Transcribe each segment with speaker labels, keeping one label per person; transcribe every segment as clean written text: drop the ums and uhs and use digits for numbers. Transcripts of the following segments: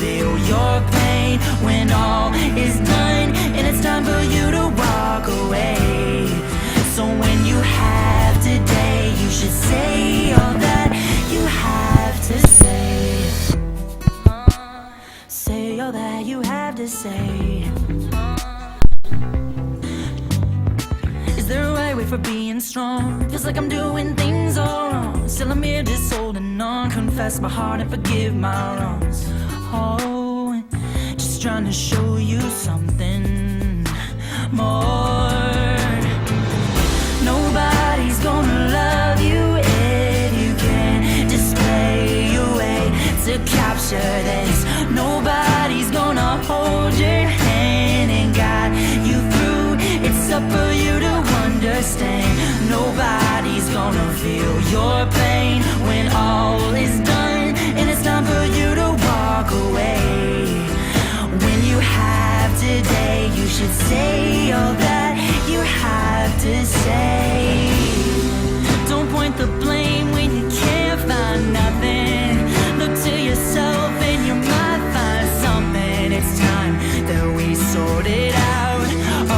Speaker 1: feel your pain when all is done, and it's time for you to walk away. So when you have today, you should say all that you have to say. Say all that you have to say. Is there a right way for being strong? Feels like I'm doing things all wrong. Still I'm here just holding on. Confess my heart and forgive my wrongs. Oh, just trying to show you something more. Nobody's gonna love you if you can't display your way to capture this. Nobody's gonna hold your hand and guide you through. It's up for you to understand. Nobody's gonna feel your pain when all is done, and it's time for you to walk away. When you have today, you should say all that you have to say. Don't point the blame when you can't find nothing. Look to yourself and you might find something. It's time that we sort it out,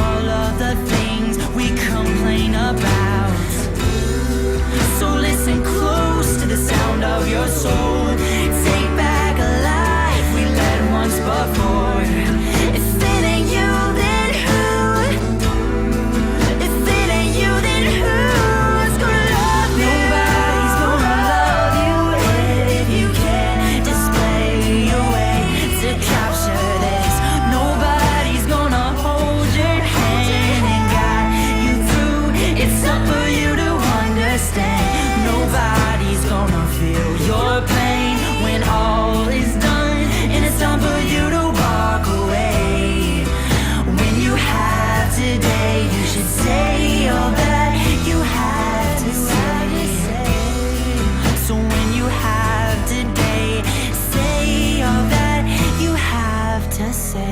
Speaker 1: all of the things we complain about. So listen close to the sound of your soul. Take back a life we led once before. If it ain't you, then who? If it ain't you, then who's gonna love you? Nobody's gonna love you if you can't display your way to capture this. Nobody's gonna hold your hand and guide you through. It's up for you to understand. Nobody's gonna feel your pain when all is done, and it's time for you to walk away. When you have today, you should say all that you have to say. So when you have today, say all that you have to say.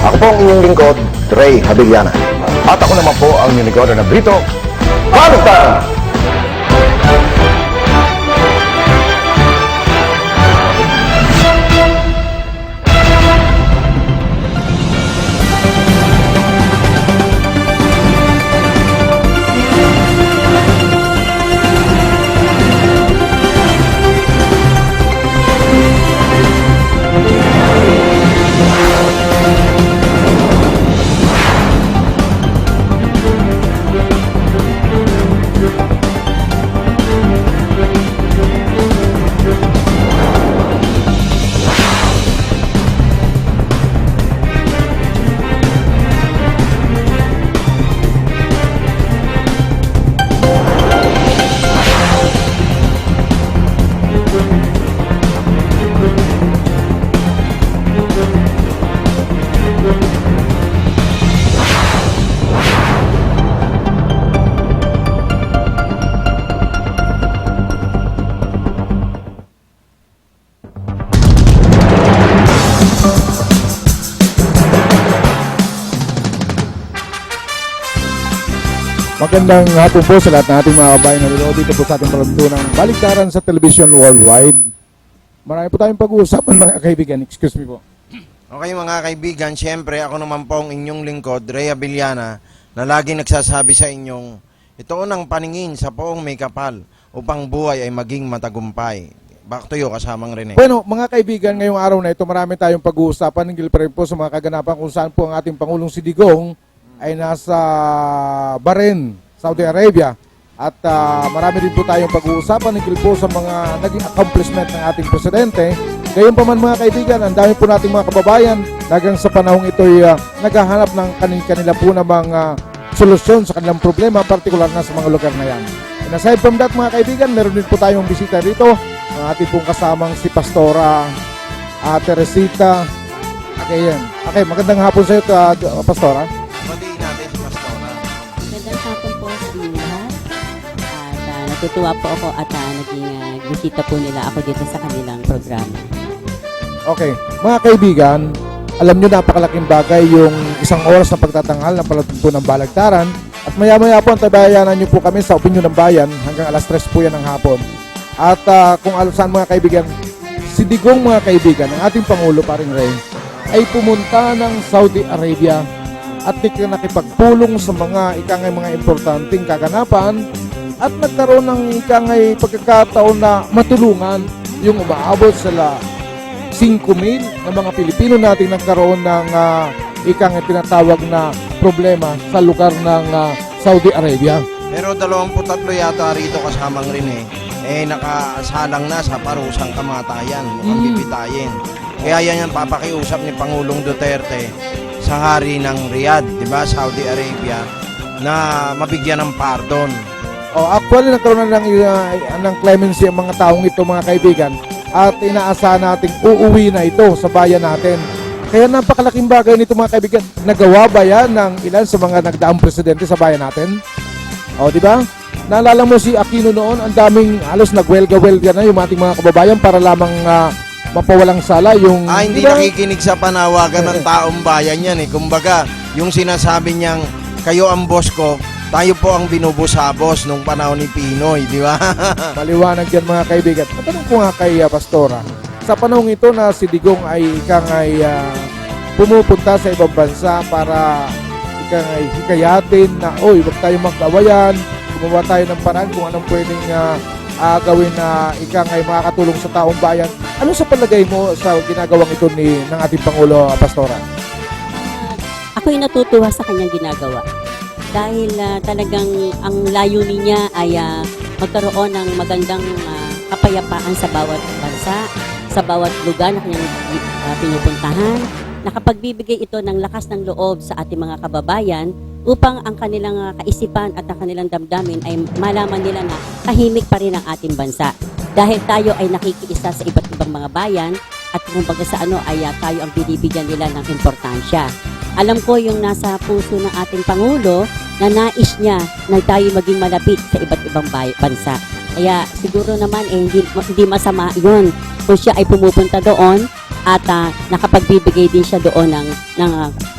Speaker 2: Ako po ang inyong lingkod, Ray Habiliana. At ako naman po ang nilingkod na Brito Baliktaran.
Speaker 3: Magandang hapon po sa lahat ng ating mga kabayan na nanonood dito po sa ating palantunang Baliktaran sa Television Worldwide. Marami po tayong pag-uusapan mga kaibigan. Excuse me po.
Speaker 4: Okay mga kaibigan, siyempre ako naman po ang inyong lingkod, Ray Habiliana, na lagi nagsasabi sa inyong itoon ang paningin sa poong may kapal upang buhay ay maging matagumpay. Back to you, kasamang Rene.
Speaker 3: Bueno, mga kaibigan, ngayong araw na ito marami tayong pag-uusapan ng pa rin po sa mga kaganapan kung saan po ang ating Pangulong si Digong ay nasa Bahrain, Saudi Arabia. At marami din po tayong pag-uusapan ng po sa mga naging accomplishment ng ating presidente. Gayon pa man mga kaibigan, ang dami po nating mga kababayan hanggang sa panahong ito ay naghahanap ng kanila po na mga solusyon sa kanilang problema, partikular na sa mga lugar na yan. And aside from that mga kaibigan, meron din po tayong bisita rito. Ang ating pong kasamang si Pastora Teresita. Okay, magandang hapon sa iyo, Pastora.
Speaker 4: Batiin natin si Pastora.
Speaker 5: Magandang hapon po sa inyo lahat. At natutuwa po ako at naging bisita po nila ako dito sa kanilang programa.
Speaker 3: Okay, mga kaibigan, alam nyo napakalaking bagay yung isang oras na pagtatanghal ng palatuntunan ng Baliktaran. At maya-maya po ang tabayanan nyo po kami sa Opinyon ng Bayan hanggang alas 3 po yan ng hapon. At kung alusan mga kaibigan, si Digong mga kaibigan, ang ating Pangulo paring Ray, ay pumunta ng Saudi Arabia at nakipagpulong sa mga ikangay mga importanteng kaganapan at nagkaroon ng ikangay pagkakataon na matulungan yung umaabot sa 5,000 na mga Pilipino natin nagkaroon ng ikangay tinatawag na problema sa lugar ng Saudi Arabia.
Speaker 4: Pero 23 yata rito kasamang Rene, nakasalang na sa parusang kamatayan, mukhang bibitayin. Kaya yan yung papakiusap ni Pangulong Duterte sa hari ng Riyadh, di ba, Saudi Arabia, na mabigyan ng pardon.
Speaker 3: Actually, nagkaroon na ng clemency ang mga taong ito, mga kaibigan, at inaasahan nating uuwi na ito sa bayan natin. Kaya napakalaking bagay nito, mga kaibigan. Nagawa ba yan ng ilan sa mga nagdaang presidente sa bayan natin? Di ba? Naalala mo si Aquino noon, ang daming halos nagwelga-welga na yung ating mga kababayan para lamang mapawalang sala yung...
Speaker 4: Hindi
Speaker 3: diba?
Speaker 4: nakikinig sa panawagan ng taong bayan yan eh. Kumbaga, yung sinasabi niyang, kayo ang boss ko, tayo po ang binubusabos nung panahon ni Pinoy, di ba?
Speaker 3: Maliwanag yan mga kaibigan. Matanong ko nga kay Pastora, sa panahong ito na si Digong ay pumupunta sa ibang bansa para hikayatin na, huwag tayong mag-awayan, gumawa tayo ng paraan kung anong pwedeng gawin na makakatulong sa taong bayan. Ano sa palagay mo sa ginagawang ito ng ating Pangulo, Pastora?
Speaker 5: Ako'y natutuwa sa kanyang ginagawa. Dahil talagang ang layunin niya ay magkaroon ng magandang kapayapaan sa bawat bansa, sa bawat lugar na kanyang pinupuntahan. Nakapagbibigay ito ng lakas ng loob sa ating mga kababayan upang ang kanilang kaisipan at ang kanilang damdamin ay malaman nila na tahimik pa rin ang ating bansa. Dahil tayo ay nakikiisa sa iba't ibang mga bayan at kumbaga sa ay tayo ang binibigyan nila ng importansya. Alam ko yung nasa puso ng ating Pangulo na nais niya na tayo maging malapit sa iba't ibang bansa. Kaya siguro naman hindi masama yun kung siya ay pumupunta doon at nakapagbibigay din siya doon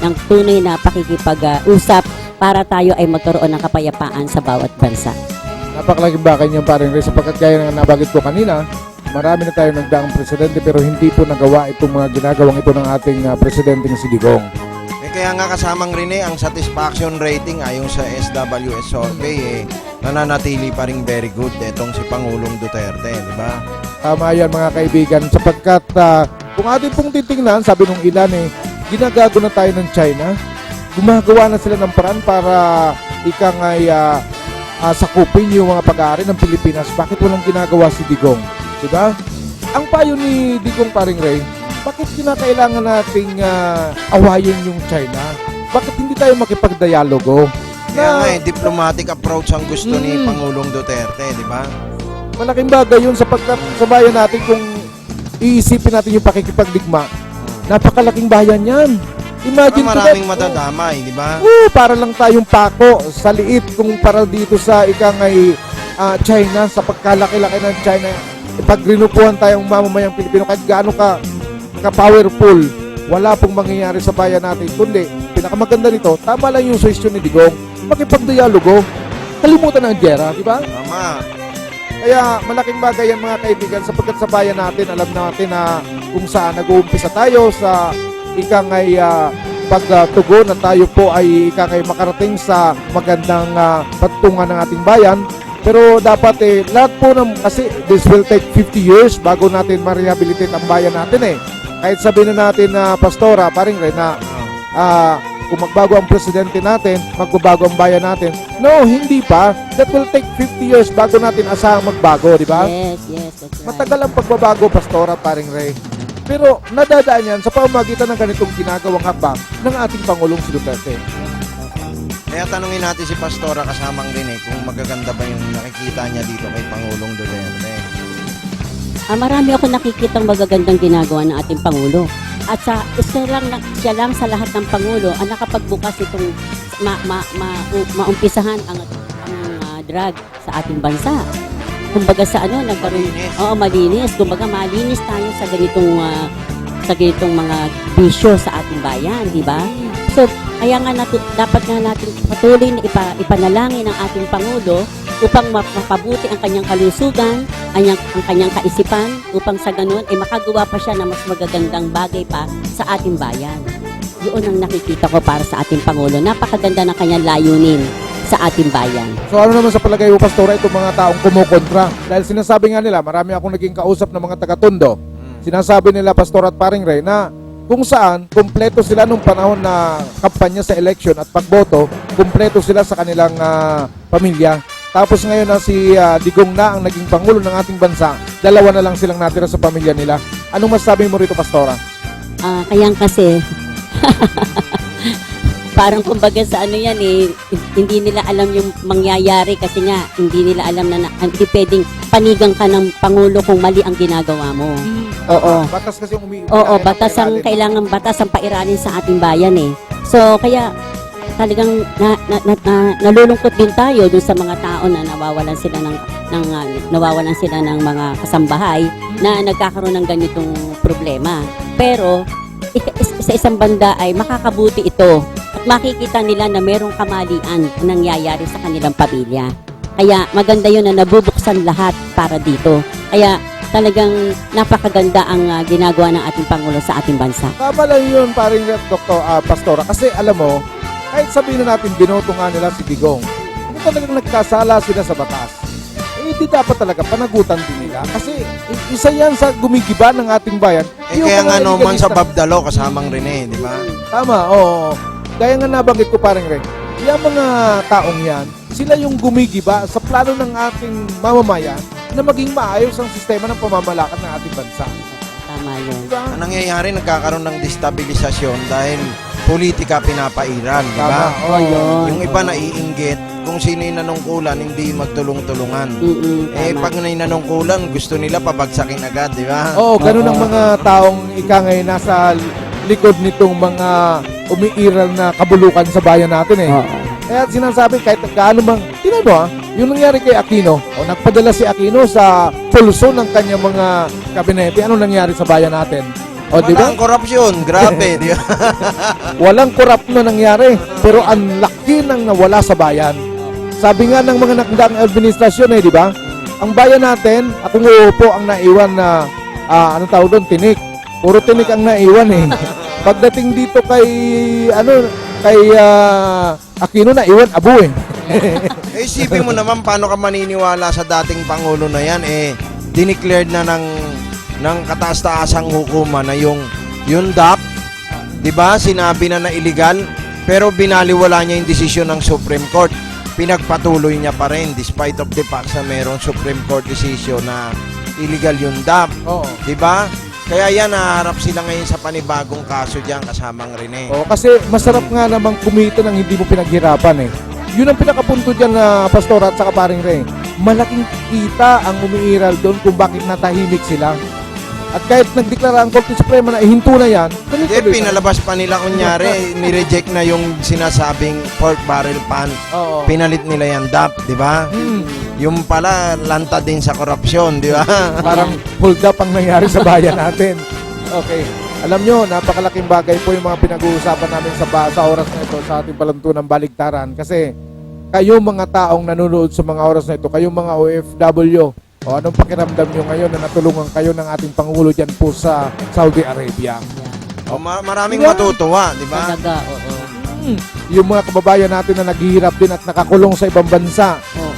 Speaker 5: ng tunay na pakikipag-usap para tayo ay magkaroon ng kapayapaan sa bawat bansa.
Speaker 3: Napakalaking bagay niyan paring Ray, sapagkat gaya ng nabanggit ko kanina, marami na tayo nagdaang presidente pero hindi po nagawa itong mga ginagawang ito ng ating presidenteng si Digong.
Speaker 4: Kaya nga kasamang rin ang satisfaction rating ayon sa SWS survey nananatili pa rin very good itong si Pangulong Duterte, di ba?
Speaker 3: Tama yan mga kaibigan, sapagkat kung ating pong titingnan, sabi nung ilan ginagago na tayo ng China, gumagawa na sila ng paraan para ikang ay sakupin yung mga pag-aari ng Pilipinas. Bakit walang ginagawa si Digong? Diba? Ang payo ni Digong paring Ray, bakit kinakailangan nating awayin yung China? Bakit hindi tayo makipagdialogo?
Speaker 4: Kaya nga diplomatic approach ang gusto ni Pangulong Duterte, di ba?
Speaker 3: Malaking bagay yun sapagkat sa bayan natin, kung iisipin natin yung pakikipagdigma, napakalaking bayan yan. Imagine
Speaker 4: Maraming madadamay, di ba?
Speaker 3: para lang tayong pako sa liit kung para dito sa ikangay China, sa pagkalaki-laki ng China. Pag rinupuhan tayong mamamayang Pilipino, kahit gaano ka-powerful, wala pong mangyayari sa bayan natin. Kundi, pinakamaganda nito, tama lang yung suggestion ni Digong, makipagdialogo, kalimutan ang gera, di ba?
Speaker 4: Tama.
Speaker 3: Kaya malaking bagay yan mga kaibigan, sapagkat sa bayan natin, alam natin na kung saan nag-uumpisa tayo sa ikangay pagtugon na tayo po ay ikangay makarating sa magandang pagtungan ng ating bayan. Pero dapat lahat po kasi this will take 50 years bago natin ma-rehabilitate ang bayan natin Kahit sabihin na natin na Pastora, paring Ray, na kung magbago ang presidente natin, magbabago ang bayan natin. No, hindi pa. That will take 50 years bago natin asahang magbago, di ba?
Speaker 5: Yes, that's right.
Speaker 3: Matagal ang pagbabago, Pastora, paring Ray. Pero nadadaan yan sa pamamagitan ng ganitong ginagawang hakbang ng ating Pangulong si Duterte.
Speaker 4: Kaya tanungin natin si Pastora kasamang rin kung magaganda ba yung nakikita niya dito kay Pangulong Duterte.
Speaker 5: Marami ako nakikitang magagandang ginagawa ng ating Pangulo. At siya lang sa lahat ng Pangulo ang nakapagbukas itong maumpisahan ang drug sa ating bansa. Kumbaga sa nagkaroon, malinis. Kumbaga malinis tayo sa ganitong mga bisyo sa ating bayan, di ba? So, kaya nga dapat nga natin patuloy na ipanalangin ang ating Pangulo upang mapabuti ang kanyang kalusugan, ang kanyang kaisipan, upang sa ganun ay makagawa pa siya ng mas magagandang bagay pa sa ating bayan. Yun ang nakikita ko para sa ating Pangulo. Napakaganda ng kanyang layunin sa ating bayan.
Speaker 3: So ano naman sa palagay mo, Pastora, itong mga taong kumukontra? Dahil sinasabi nga nila, marami akong naging kausap ng mga taga-Tondo. Sinasabi nila, Pastora at paring Ray, na kung saan kumpleto sila nung panahon na kampanya sa election at pagboto, kumpleto sila sa kanilang pamilya. Tapos ngayon na si Digong na ang naging Pangulo ng ating bansa, dalawa na lang silang natira sa pamilya nila. Anong masasabi mo rito, Pastora?
Speaker 5: Kaya kasi parang kumbaga sa hindi nila alam yung mangyayari kasi nga hindi nila alam na hindi pwedeng panigang ka ng Pangulo kung mali ang ginagawa mo. Oo.
Speaker 3: Batas kasi
Speaker 5: Batas ang kailangan batas ang pairalin sa ating bayan So kaya talagang nalulungkot din tayo dun sa mga tao na nawawalan sila ng mga kasambahay na nagkakaroon ng ganitong problema. Pero sa isang banda ay makakabuti ito at makikita nila na merong kamalian na nangyayari sa kanilang pamilya. Kaya maganda yun na nabubuksan lahat para dito. Kaya talagang napakaganda ang ginagawa ng ating Pangulo sa ating bansa.
Speaker 3: Tama lang yun, paring Pastora. Kasi alam mo, kahit sabihin na natin binoto nga nila si Digong, kung talagang nagkasala sila sa batas, hindi dapat talaga panagutan din nila. Kasi isa yan sa gumigiba ng ating bayan.
Speaker 4: Kaya nga naman sa Babdalo kasamang rin di ba?
Speaker 3: Tama, oo. Kaya nga nabanggit ko paring Ray, yung mga taong yan, sila yung gumigiba sa plano ng ating mamamayan na maging maayos ang sistema ng pamamalakad ng ating bansa.
Speaker 5: Tama yun.
Speaker 3: Diba?
Speaker 4: Ang nangyayari, nagkakaroon ng destabilisasyon dahil politika pinapairal, di ba?
Speaker 3: Tama,
Speaker 5: yun.
Speaker 4: Yung iba naiinggit, kung sino yung nanungkulan, hindi magtulong-tulungan.
Speaker 5: Tama.
Speaker 4: Pag nanungkulan, gusto nila pabagsakin agad, di ba?
Speaker 3: Oo, ganun ang mga taong ikangay nasa likod nitong mga umiiral na kabulukan sa bayan natin Kaya sinasabi kahit gaano mang, yung nangyari kay Aquino, nagpadala si Aquino sa pulso ng kanyang mga kabinete, ano nangyari sa bayan natin? O, di ba?
Speaker 4: Walang korupsyon, grabe, di ba?
Speaker 3: Walang korap na nangyari, pero ang laki nang nawala sa bayan. Sabi nga ng mga nakandang administrasyon di ba? Ang bayan natin, akong uupo ang naiwan na, anong tawag doon, tinik. Puro tinik ang naiwan Pagdating dito kay, Aquino, naiwan abo
Speaker 4: Eh, isipin mo naman paano ka maniniwala sa dating Pangulo na yan, dineclared na ng kataas-taasang hukuman na yung DAP, di ba, sinabi na illegal, pero binaliwala niya yung desisyon ng Supreme Court. Pinagpatuloy niya pa rin despite of the fact na mayroong Supreme Court decision na illegal yung DAP.
Speaker 3: Oo.
Speaker 4: Di ba? Kaya yan, naharap sila ngayon sa panibagong kaso dyan kasamang Rene.
Speaker 3: O, kasi masarap nga namang kumita ng hindi mo pinaghirapan Yun ang pinakapunto dyan na Pastor at saka paring Ray. Malaking kita ang umiiral doon kung bakit natahimik sila. At kahit nagdeklara ang Korte Suprema na ihinto na yan,
Speaker 4: Hindi, pinalabas pa nila kunyari, nireject na yung sinasabing pork barrel pan.
Speaker 3: Oo.
Speaker 4: Pinalit nila yan DAP, di ba? Yung pala, lanta din sa korupsyon, di ba?
Speaker 3: Parang hold up ang nangyari sa bayan natin. Okay. Alam nyo, napakalaking bagay po yung mga pinag-uusapan namin sa oras na ito sa ating palantunang baligtaran. Kasi kayo mga taong nanonood sa mga oras na ito, kayong mga OFW, o anong pakiramdam nyo ngayon na natulungan kayo ng ating Pangulo dyan po sa Saudi Arabia?
Speaker 4: O, maraming matutuwa, di ba?
Speaker 5: Talaga, oo.
Speaker 3: Yung mga kababayan natin na naghihirap din at nakakulong sa ibang bansa,
Speaker 5: Oo.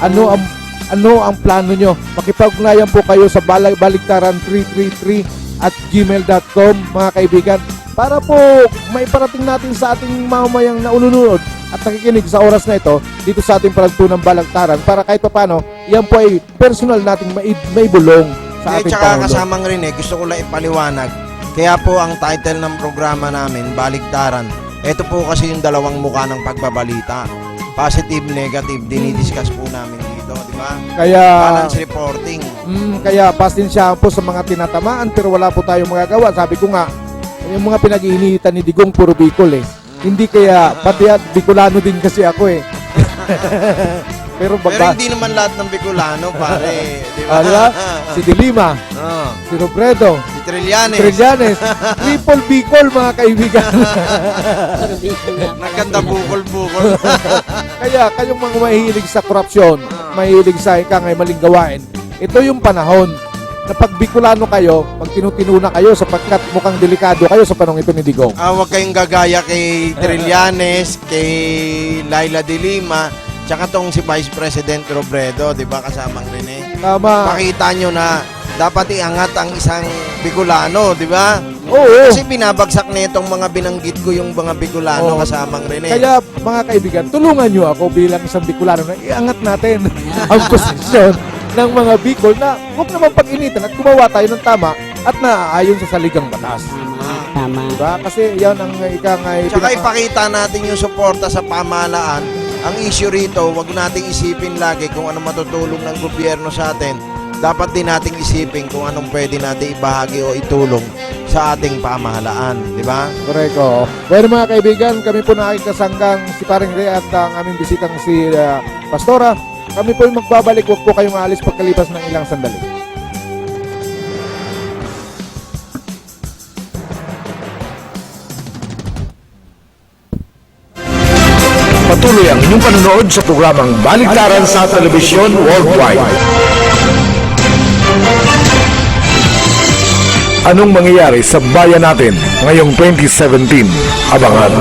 Speaker 3: ano ang plano nyo? Makipag-ugnayan po kayo sa baligtaran 333@gmail.com mga kaibigan, para po may parating natin sa ating mamamayang naununod at nakikinig sa oras na ito dito sa ating palantunang baligtaran, para kahit paano yan po ay personal nating may bulong sa ating
Speaker 4: Tsaka
Speaker 3: Pangulo.
Speaker 4: kasamang Rene, gusto ko lang ipaliwanag. Kaya po ang title ng programa namin, Baligtaran. Ito po kasi yung dalawang muka ng pagbabalita. Positive, negative, dinidiscuss po namin dito, di ba?
Speaker 3: Kaya
Speaker 4: Balance reporting.
Speaker 3: kaya pasensyahan po sa mga tinatamaan, pero wala po tayong magagawa. Sabi ko nga, yung mga pinag-iinitan ni Digong puro Bicol Hindi kaya, pati at Bicolano din kasi ako Pero
Speaker 4: Pero hindi naman lahat ng Bicolano, pare. Di ba?
Speaker 3: Diba? Si Dilima,
Speaker 4: Oo.
Speaker 3: si Robredo,
Speaker 4: Si Trillanes.
Speaker 3: Trillanes, Triple Bicol mga kaibigan.
Speaker 5: Pero dito nga.
Speaker 4: Nagkanda bukol-bukol.
Speaker 3: Kaya kayong mga mahihilig sa korupsyon, mahihilig sa ikangay maling gawain, ito yung panahon na pag Bicolano kayo, pag tinutino na kayo sapagkat mukhang delikado kayo sa panahon ito ni Digong.
Speaker 4: Huwag kayong gagaya kay Trillanes, kay Laila de Lima, tsaka tong si Vice President Robredo, di ba, kasamang Rene?
Speaker 3: Tama.
Speaker 4: Pakita nyo na dapat iangat ang isang Bicolano, di ba?
Speaker 3: Oo.
Speaker 4: Kasi binabagsak na itong mga binanggit ko yung mga Bicolano
Speaker 3: Oo.
Speaker 4: kasamang Rene.
Speaker 3: Kaya mga kaibigan, tulungan nyo ako bilang isang Bicolano na iangat natin ang posisyon ng mga Bicol na huwag naman pag-initan at gumawa tayo ng tama at naaayon sa saligang batas.
Speaker 5: Tama.
Speaker 3: Diba? Kasi yan ang ikangay
Speaker 4: Tsaka ipakita natin yung suporta sa pamahalaan. Ang issue rito, wag nating isipin lagi kung ano matutulong ng gobyerno sa atin. Dapat din nating isipin kung anong pwede natin ibahagi o itulong sa ating pamahalaan. Di ba?
Speaker 3: Correcto. Bueno mga kaibigan, kami po na aking kasanggang si Paring Ray at ang aming bisitang si Pastora. Kami po yung magbabalik. Huwag po kayong aalis pagkalipas ng ilang sandali.
Speaker 2: Patuloy ang inyong panonood sa programang Baligtaran sa Telebisyon Worldwide. Anong mangyayari sa bayan natin ngayong 2017? Abangan.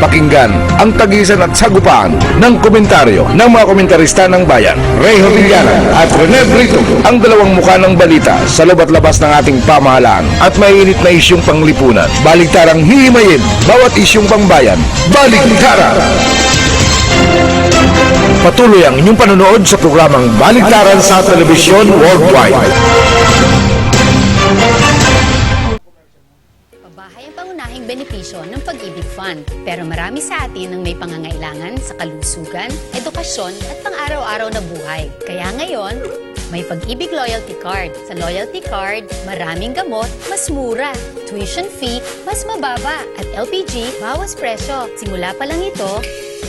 Speaker 2: Pakinggan ang tagisan at sagupaan ng komentaryo ng mga komentarista ng bayan. Ray Hotiliana at Rene Brito, ang dalawang mukha ng balita sa loob at labas ng ating pamahalaan at mainit na isyong panglipunan. Baligtarang hihimayin bawat isyong pangbayan. Baligtaran! Patuloy ang inyong panonood sa programang Baligtaran sa Telebisyon Worldwide.
Speaker 6: Pabahay ang pangunahing benepisyo ng Pag-ibig Fund. Pero marami sa atin ang may pangangailangan sa kalusugan, edukasyon at pang-araw-araw na buhay. Kaya ngayon, may Pag-ibig Loyalty Card. Sa Loyalty Card, maraming gamot, mas mura. Tuition fee, mas mababa. At LPG, bawas presyo. Simula pa lang ito,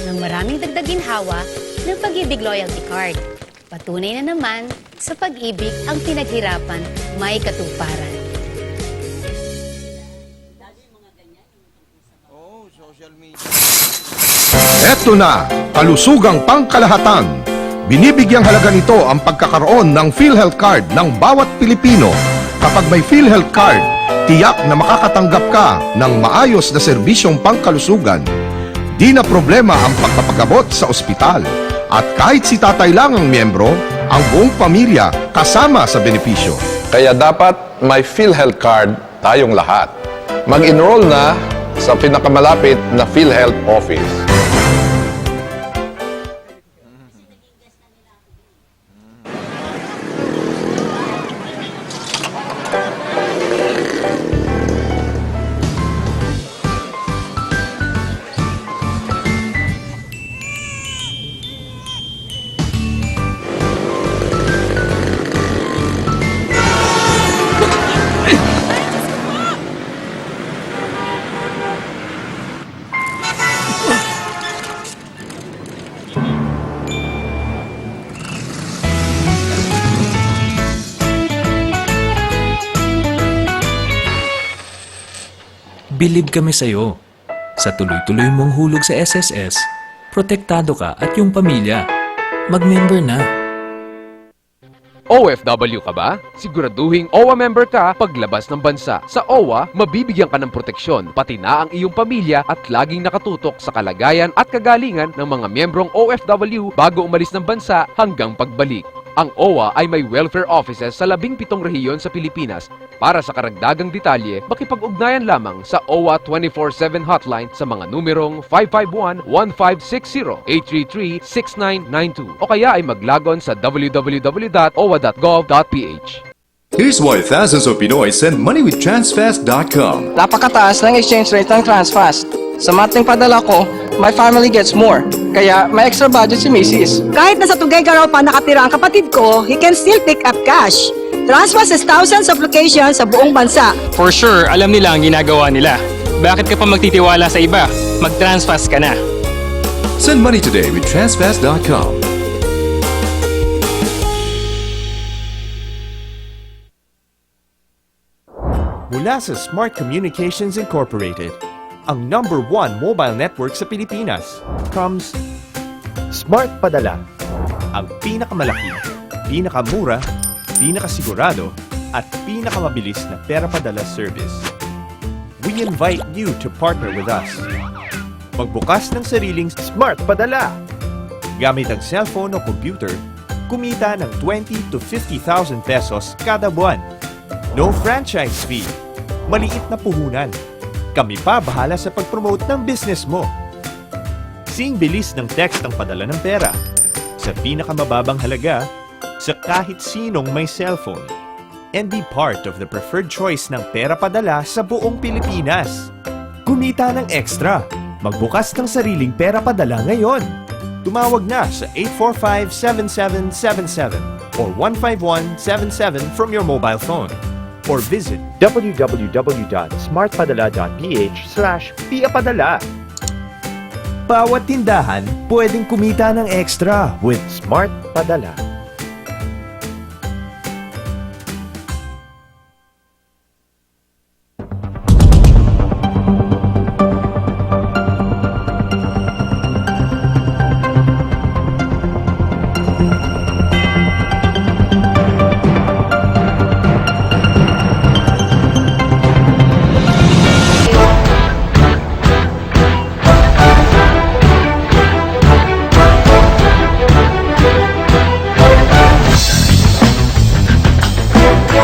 Speaker 6: ng maraming dagdag ginhawa ng Pag-ibig Loyalty Card. Patunay na naman sa pag-ibig ang pinaghirapan may katuparan.
Speaker 4: Oh, social media.
Speaker 2: Eto na, kalusugang pangkalahatan. Binibigyang halaga nito ang pagkakaroon ng PhilHealth Card ng bawat Pilipino. Kapag may PhilHealth Card, tiyak na makakatanggap ka ng maayos na serbisyong pangkalusugan. Di na problema ang pagpapagamot sa ospital. At kahit si tatay lang ang miyembro, ang buong pamilya kasama sa benepisyo.
Speaker 7: Kaya dapat may PhilHealth Card tayong lahat. Mag-enroll na sa pinakamalapit na PhilHealth office.
Speaker 8: Bilib kami sa'yo. Sa tuloy-tuloy mong hulog sa SSS, protektado ka at yung pamilya. Mag-member na.
Speaker 9: OFW ka ba? Siguraduhing OWA member ka paglabas ng bansa. Sa OWA, mabibigyan ka ng proteksyon, pati na ang iyong pamilya at laging nakatutok sa kalagayan at kagalingan ng mga miyembrong OFW bago umalis ng bansa hanggang pagbalik. Ang OWA ay may welfare offices sa 17 rehiyon sa Pilipinas. Para sa karagdagang detalye, makipag-ugnayan lamang sa OWA 24/7 hotline sa mga numerong 551-1560, 833-6992 o kaya ay maglagon sa www.owa.gov.ph.
Speaker 10: Here's why thousands of Pinoy send money with Transfast.com.
Speaker 11: Napakataas ng exchange rate ng Transfast. Sa monthly padala ko, my family gets more. Kaya may extra budget si Mrs.
Speaker 12: Kahit nasa Tuguegarao pa nakatira ang kapatid ko, he can still pick up cash. Transfast has thousands of locations sa buong bansa.
Speaker 11: For sure, alam nila ang ginagawa nila. Bakit ka pa magtitiwala sa iba? Mag-Transfast ka na.
Speaker 10: Send money today with Transfast.com.
Speaker 13: Mula sa Smart Communications Incorporated, ang #1 mobile network sa Pilipinas, comes Smart Padala. Ang pinakamalaki, pinakamura, pinakasigurado, at pinakamabilis na pera padala service. We invite you to partner with us. Magbukas ng sariling Smart Padala. Gamit ang cellphone o computer, kumita ng 20 to 50,000 pesos kada buwan. No franchise fee. Maliit na puhunan. Kami pa bahala sa pag-promote ng business mo. Sing bilis ng text ang padala ng pera. Sa pinakamababang halaga, sa kahit sinong may cellphone. And be part of the preferred choice ng pera padala sa buong Pilipinas. Kumita ng extra. Magbukas ng sariling pera padala ngayon. Tumawag na sa 845-7777 or 15177 from your mobile phone. Or visit www.smartpadala.ph/piapadala. Bawat tindahan pwedeng kumita ng extra with Smart Padala.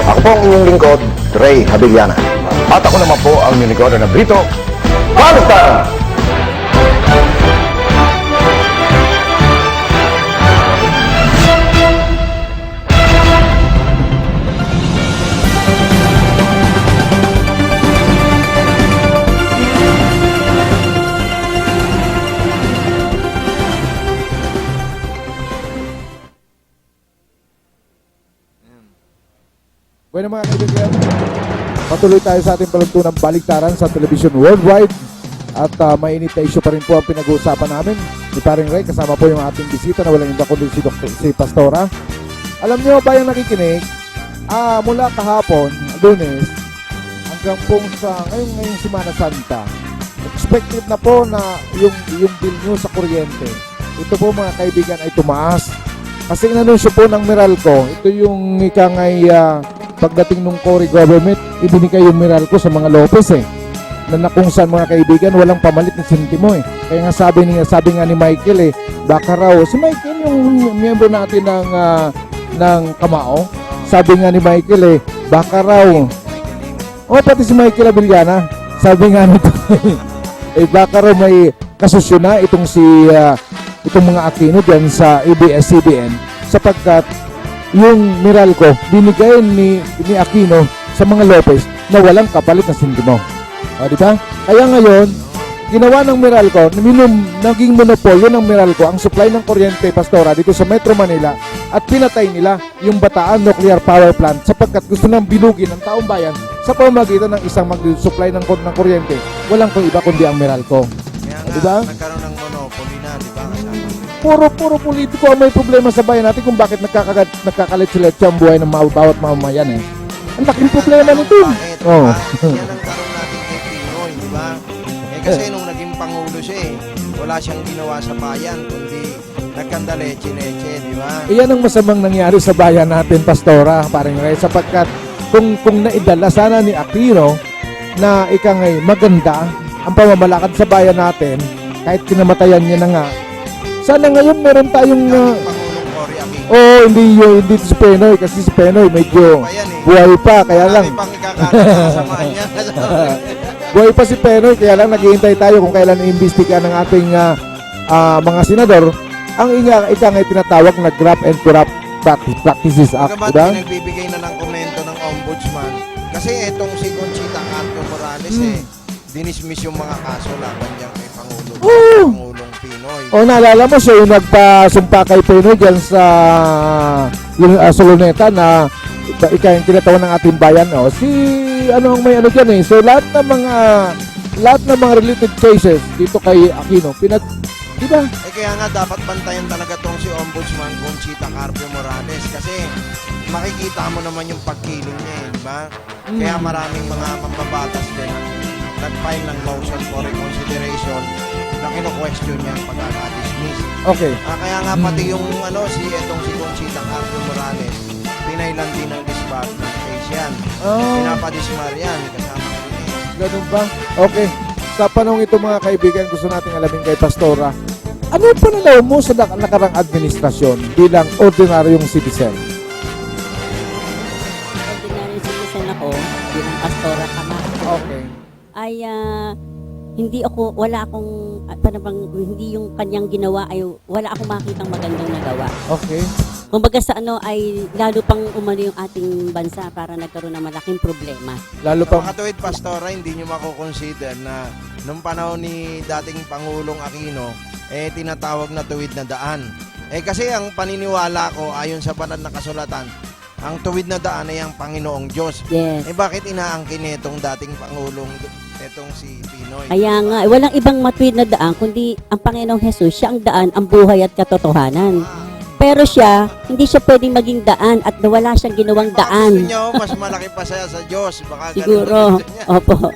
Speaker 2: Ako po ang inyong lingkod, Ray Habiliana. At ako naman po ang inyong lingkod na Brito Balta!
Speaker 3: Bueno mga kaibigan, patuloy tayo sa ating palugtunang baliktaran sa Television Worldwide. At mainit na issue pa rin po ang pinag-uusapan namin ni Paring Ray, kasama po yung ating bisita na walang iba kundi si Pastora. Alam nyo ba yung nakikinig, mula kahapon, Lunes, hanggang po sa ngayong Semana Santa, expected na po na yung bill nyo sa kuryente, ito po mga kaibigan ay tumaas. Kasi inanunsyo po ng Meralco, ito yung ikangay pagdating ng Cory government, ibinigay yung Meralco sa mga Lopez na kung saan mga kaibigan walang pamalit ng sentimo Kaya nga sabi nga ni Michael baka raw si Michael yung miyembro natin ng Kamao, sabi nga ni Michael baka raw pati si Michael Abiliana, sabi nga nito baka raw may kasusyo na itong mga Aquino diyan sa ABS-CBN sapagkat yung Meralco binigay ni Aquino sa mga Lopez na walang kapalit na sentimo. Di ba? Kaya ngayon, ginawa ng Meralco, naging monopolyo ng Meralco ang supply ng kuryente, Pastora, dito sa Metro Manila at pinatay nila yung Bataan Nuclear Power Plant sapagkat gusto nang bilugin ang taong bayan sa pamamagitan ng isang mag-supply ng kuryente. Walang kung iba kundi ang Meralco.
Speaker 4: Kaya nga,
Speaker 3: diba?
Speaker 4: nagkaroon ng monopoly na, di ba?
Speaker 3: Puro politiko ang may problema sa bayan natin kung bakit nagkakalit-silit ang buhay ng bawat mamamayan Ang laking problema nito.
Speaker 4: Bakit?
Speaker 3: Oh.
Speaker 4: Yan ang karoon natin kay Pinoy, di ba? Kasi nung naging Pangulo siya wala siyang ginawa sa bayan, kundi nagkanda leche-leche, di ba?
Speaker 3: Iyan ang masamang nangyari sa bayan natin, Pastora, Paring Ray, sapagkat kung naidala sana ni Aquino na ikangay maganda ang pamamalakad sa bayan natin, kahit kinamatayan niya na nga, sana ngayon meron tayong
Speaker 4: Pangulong Cory Aquino.
Speaker 3: hindi si Penoy kasi si Penoy medyo buhay pa kaya lang
Speaker 4: Marami pang ikakasama niya.
Speaker 3: buhay pa si Penoy kaya lang naghihintay tayo kung kailan iimbestiga ng ating mga senador ang ikangay tinatawag na graft and corrupt practices act,
Speaker 4: Bagamat
Speaker 3: diba?
Speaker 4: nagbibigay na ng komento ng ombudsman kasi etong si Conchita Carpio Morales dinismiss yung mga kaso laban niya kay Pangulong Pinoy.
Speaker 3: Naalala mo siya yung nagpasumpa kay Pinoy dyan sa Luneta na yung kinatawan ng ating bayan. Ang may ano dyan So lahat ng mga related cases dito kay Aquino, diba?
Speaker 4: Kaya nga dapat bantayan talaga tong si Ombudsman Conchita Carpio Morales kasi makikita mo naman yung pagkiling niya di ba? Kaya maraming mga mambabatas din nag-file ng motion for reconsideration na kino-question niya ang pagkaka-dismiss.
Speaker 3: Okay.
Speaker 4: Kaya nga pati yung si Conchita Carpio Morales, pinailan din ng disbarred ng case yan. Pinapadismar yan, kasama ko rin
Speaker 3: Ganun ba? Okay. Sa panahon ito mga kaibigan, gusto nating alamin kay Pastora, ano yung pananaw mo sa nakarang administrasyon bilang ordinaryong citizen?
Speaker 5: Ordinary citizen ako, bilang Pastora Kamao.
Speaker 3: Okay.
Speaker 5: Ay hindi yung kanyang ginawa ay wala akong makitang magandang nagawa.
Speaker 3: Okay.
Speaker 5: Kumbaga sa ay lalo pang umano yung ating bansa para nagkaroon ng malaking problema.
Speaker 3: Lalo
Speaker 4: So,
Speaker 3: pang
Speaker 4: katuwid, Pastora, hindi nyo mako-consider na nung panahon ni dating Pangulong Aquino, tinatawag na tuwid na daan. Kasi ang paniniwala ko, ayon sa banal na kasulatan, ang tuwid na daan ay ang Panginoong Diyos.
Speaker 5: Yes.
Speaker 4: Bakit inaangkin itong dating Pangulong, itong si Pinoy?
Speaker 5: Kaya nga, walang ibang matuwid na daan, kundi ang Panginoong Jesus, siya ang daan, ang buhay at katotohanan. Pero siya, hindi siya pwedeng maging daan at wala siyang ginawang daan.
Speaker 4: Gusto nyo, mas malaki pa siya sa Diyos. Baka
Speaker 5: Siguro. Opo.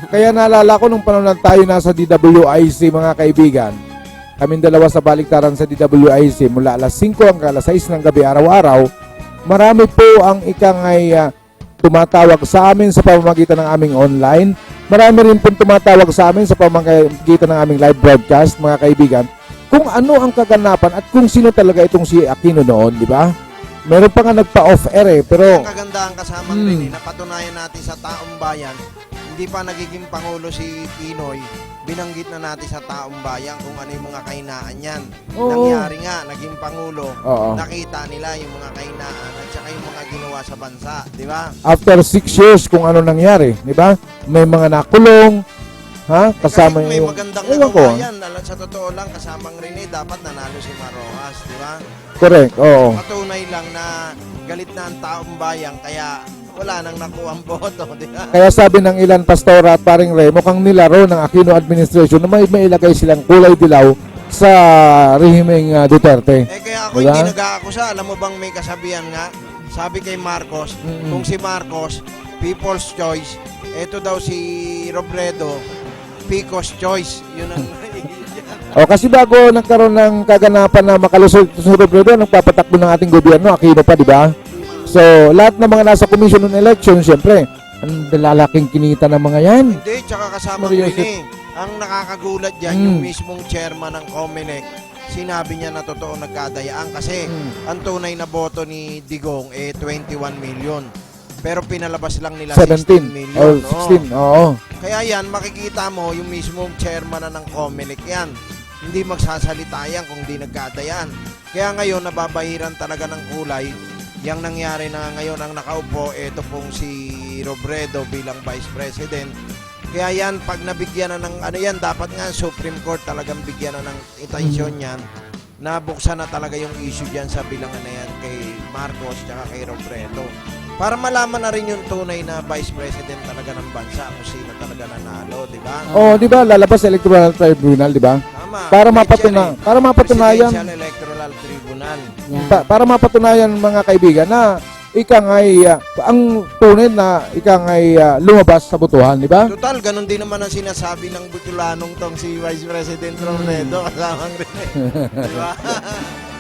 Speaker 3: Kaya naalala ko nung panahon na tayo nasa DWIC mga kaibigan, kaming dalawa sa baliktaran sa DWIC mula alas 5 hanggang alas 6 ng gabi araw-araw, marami po ang ikangay tumatawag sa amin sa pamamagitan ng aming online. Marami rin po tumatawag sa amin sa pamamagitan ng aming live broadcast mga kaibigan kung ano ang kaganapan at kung sino talaga itong si Aquino noon, di ba? Meron pa nga nagpa-off-air pero
Speaker 4: ang kagandahan kasama rin napatunayan natin sa taong bayan, hindi pa nagiging Pangulo si Pinoy, binanggit na natin sa taong bayan kung ano yung mga kahinaan yan. Nangyari nga, naging Pangulo, nakita nila yung mga kahinaan at saka yung mga ginawa sa bansa, di ba?
Speaker 3: After 6 years kung ano nangyari, di ba? May mga nakulong, kasama
Speaker 4: may
Speaker 3: yung
Speaker 4: magandang
Speaker 3: ewan ko.
Speaker 4: nagawa yan. Sa totoo lang, kasamang Rene, dapat nanalo si Marojas, di ba?
Speaker 3: Correct, oo.
Speaker 4: Patunay lang na galit na ang taong bayan, kaya wala nang nakuha ang boto, di ba?
Speaker 3: Kaya sabi ng ilan pastora at paring Ray, mukhang nilaro ng Aquino administration na may ilagay silang kulay dilaw sa rehimeng Duterte.
Speaker 4: Kaya ako
Speaker 3: Diba?
Speaker 4: hindi nag-aakusa. Alam mo bang may kasabihan nga? Sabi kay Marcos, kung si Marcos, people's choice, eto daw si Robredo, Pico's choice. Yun ang...
Speaker 3: O kasi bago nagkaroon ng kaganapan na makalusot sa Robredo, nagpapatakbo ng ating gobyerno, Aquino pa, di ba? So, lahat ng mga nasa commission ng election, siyempre, ang lalaking kinita ng mga yan.
Speaker 4: Hindi, tsaka kasama ko
Speaker 3: Maria
Speaker 4: rin eh. Ang nakakagulat dyan, yung mismong chairman ng COMELEC, sinabi niya na totoo nagkadayaan kasi ang tunay na boto ni Digong 21 million. Pero pinalabas lang nila 16 million.
Speaker 3: or 16, oo.
Speaker 4: Kaya yan, makikita mo yung mismong chairman na ng COMELEC yan. Hindi magsasalita yan kung di nagkadayaan. Kaya ngayon, nababahiran talaga ng kulay. Yang nangyari na ngayon ang nakaupo, ito pong si Robredo bilang Vice President. Kaya yan, pag nabigyan na ng ano yan, dapat nga Supreme Court talagang bigyan na ng atensyon yan. Nabuksan na talaga yung issue dyan sa bilangan na yan kay Marcos at kay Robredo. Para malaman na rin yung tunay na Vice President talaga ng bansa kung sino talaga nanalo, di ba?
Speaker 3: Oh, di ba lalabas sa Electoral Tribunal, di ba?
Speaker 4: Tama.
Speaker 3: Para
Speaker 4: Presidential
Speaker 3: mapatunayan
Speaker 4: Electoral Tribunal.
Speaker 3: para mapatunayan mga kaibigan na ika nga'y ang tunay na ika nga'y lumabas sa botohan, di ba?
Speaker 4: Total, ganun din naman ang sinasabi ng Butulanong tong si Vice President Robredo kasamang rin eh. Di ba?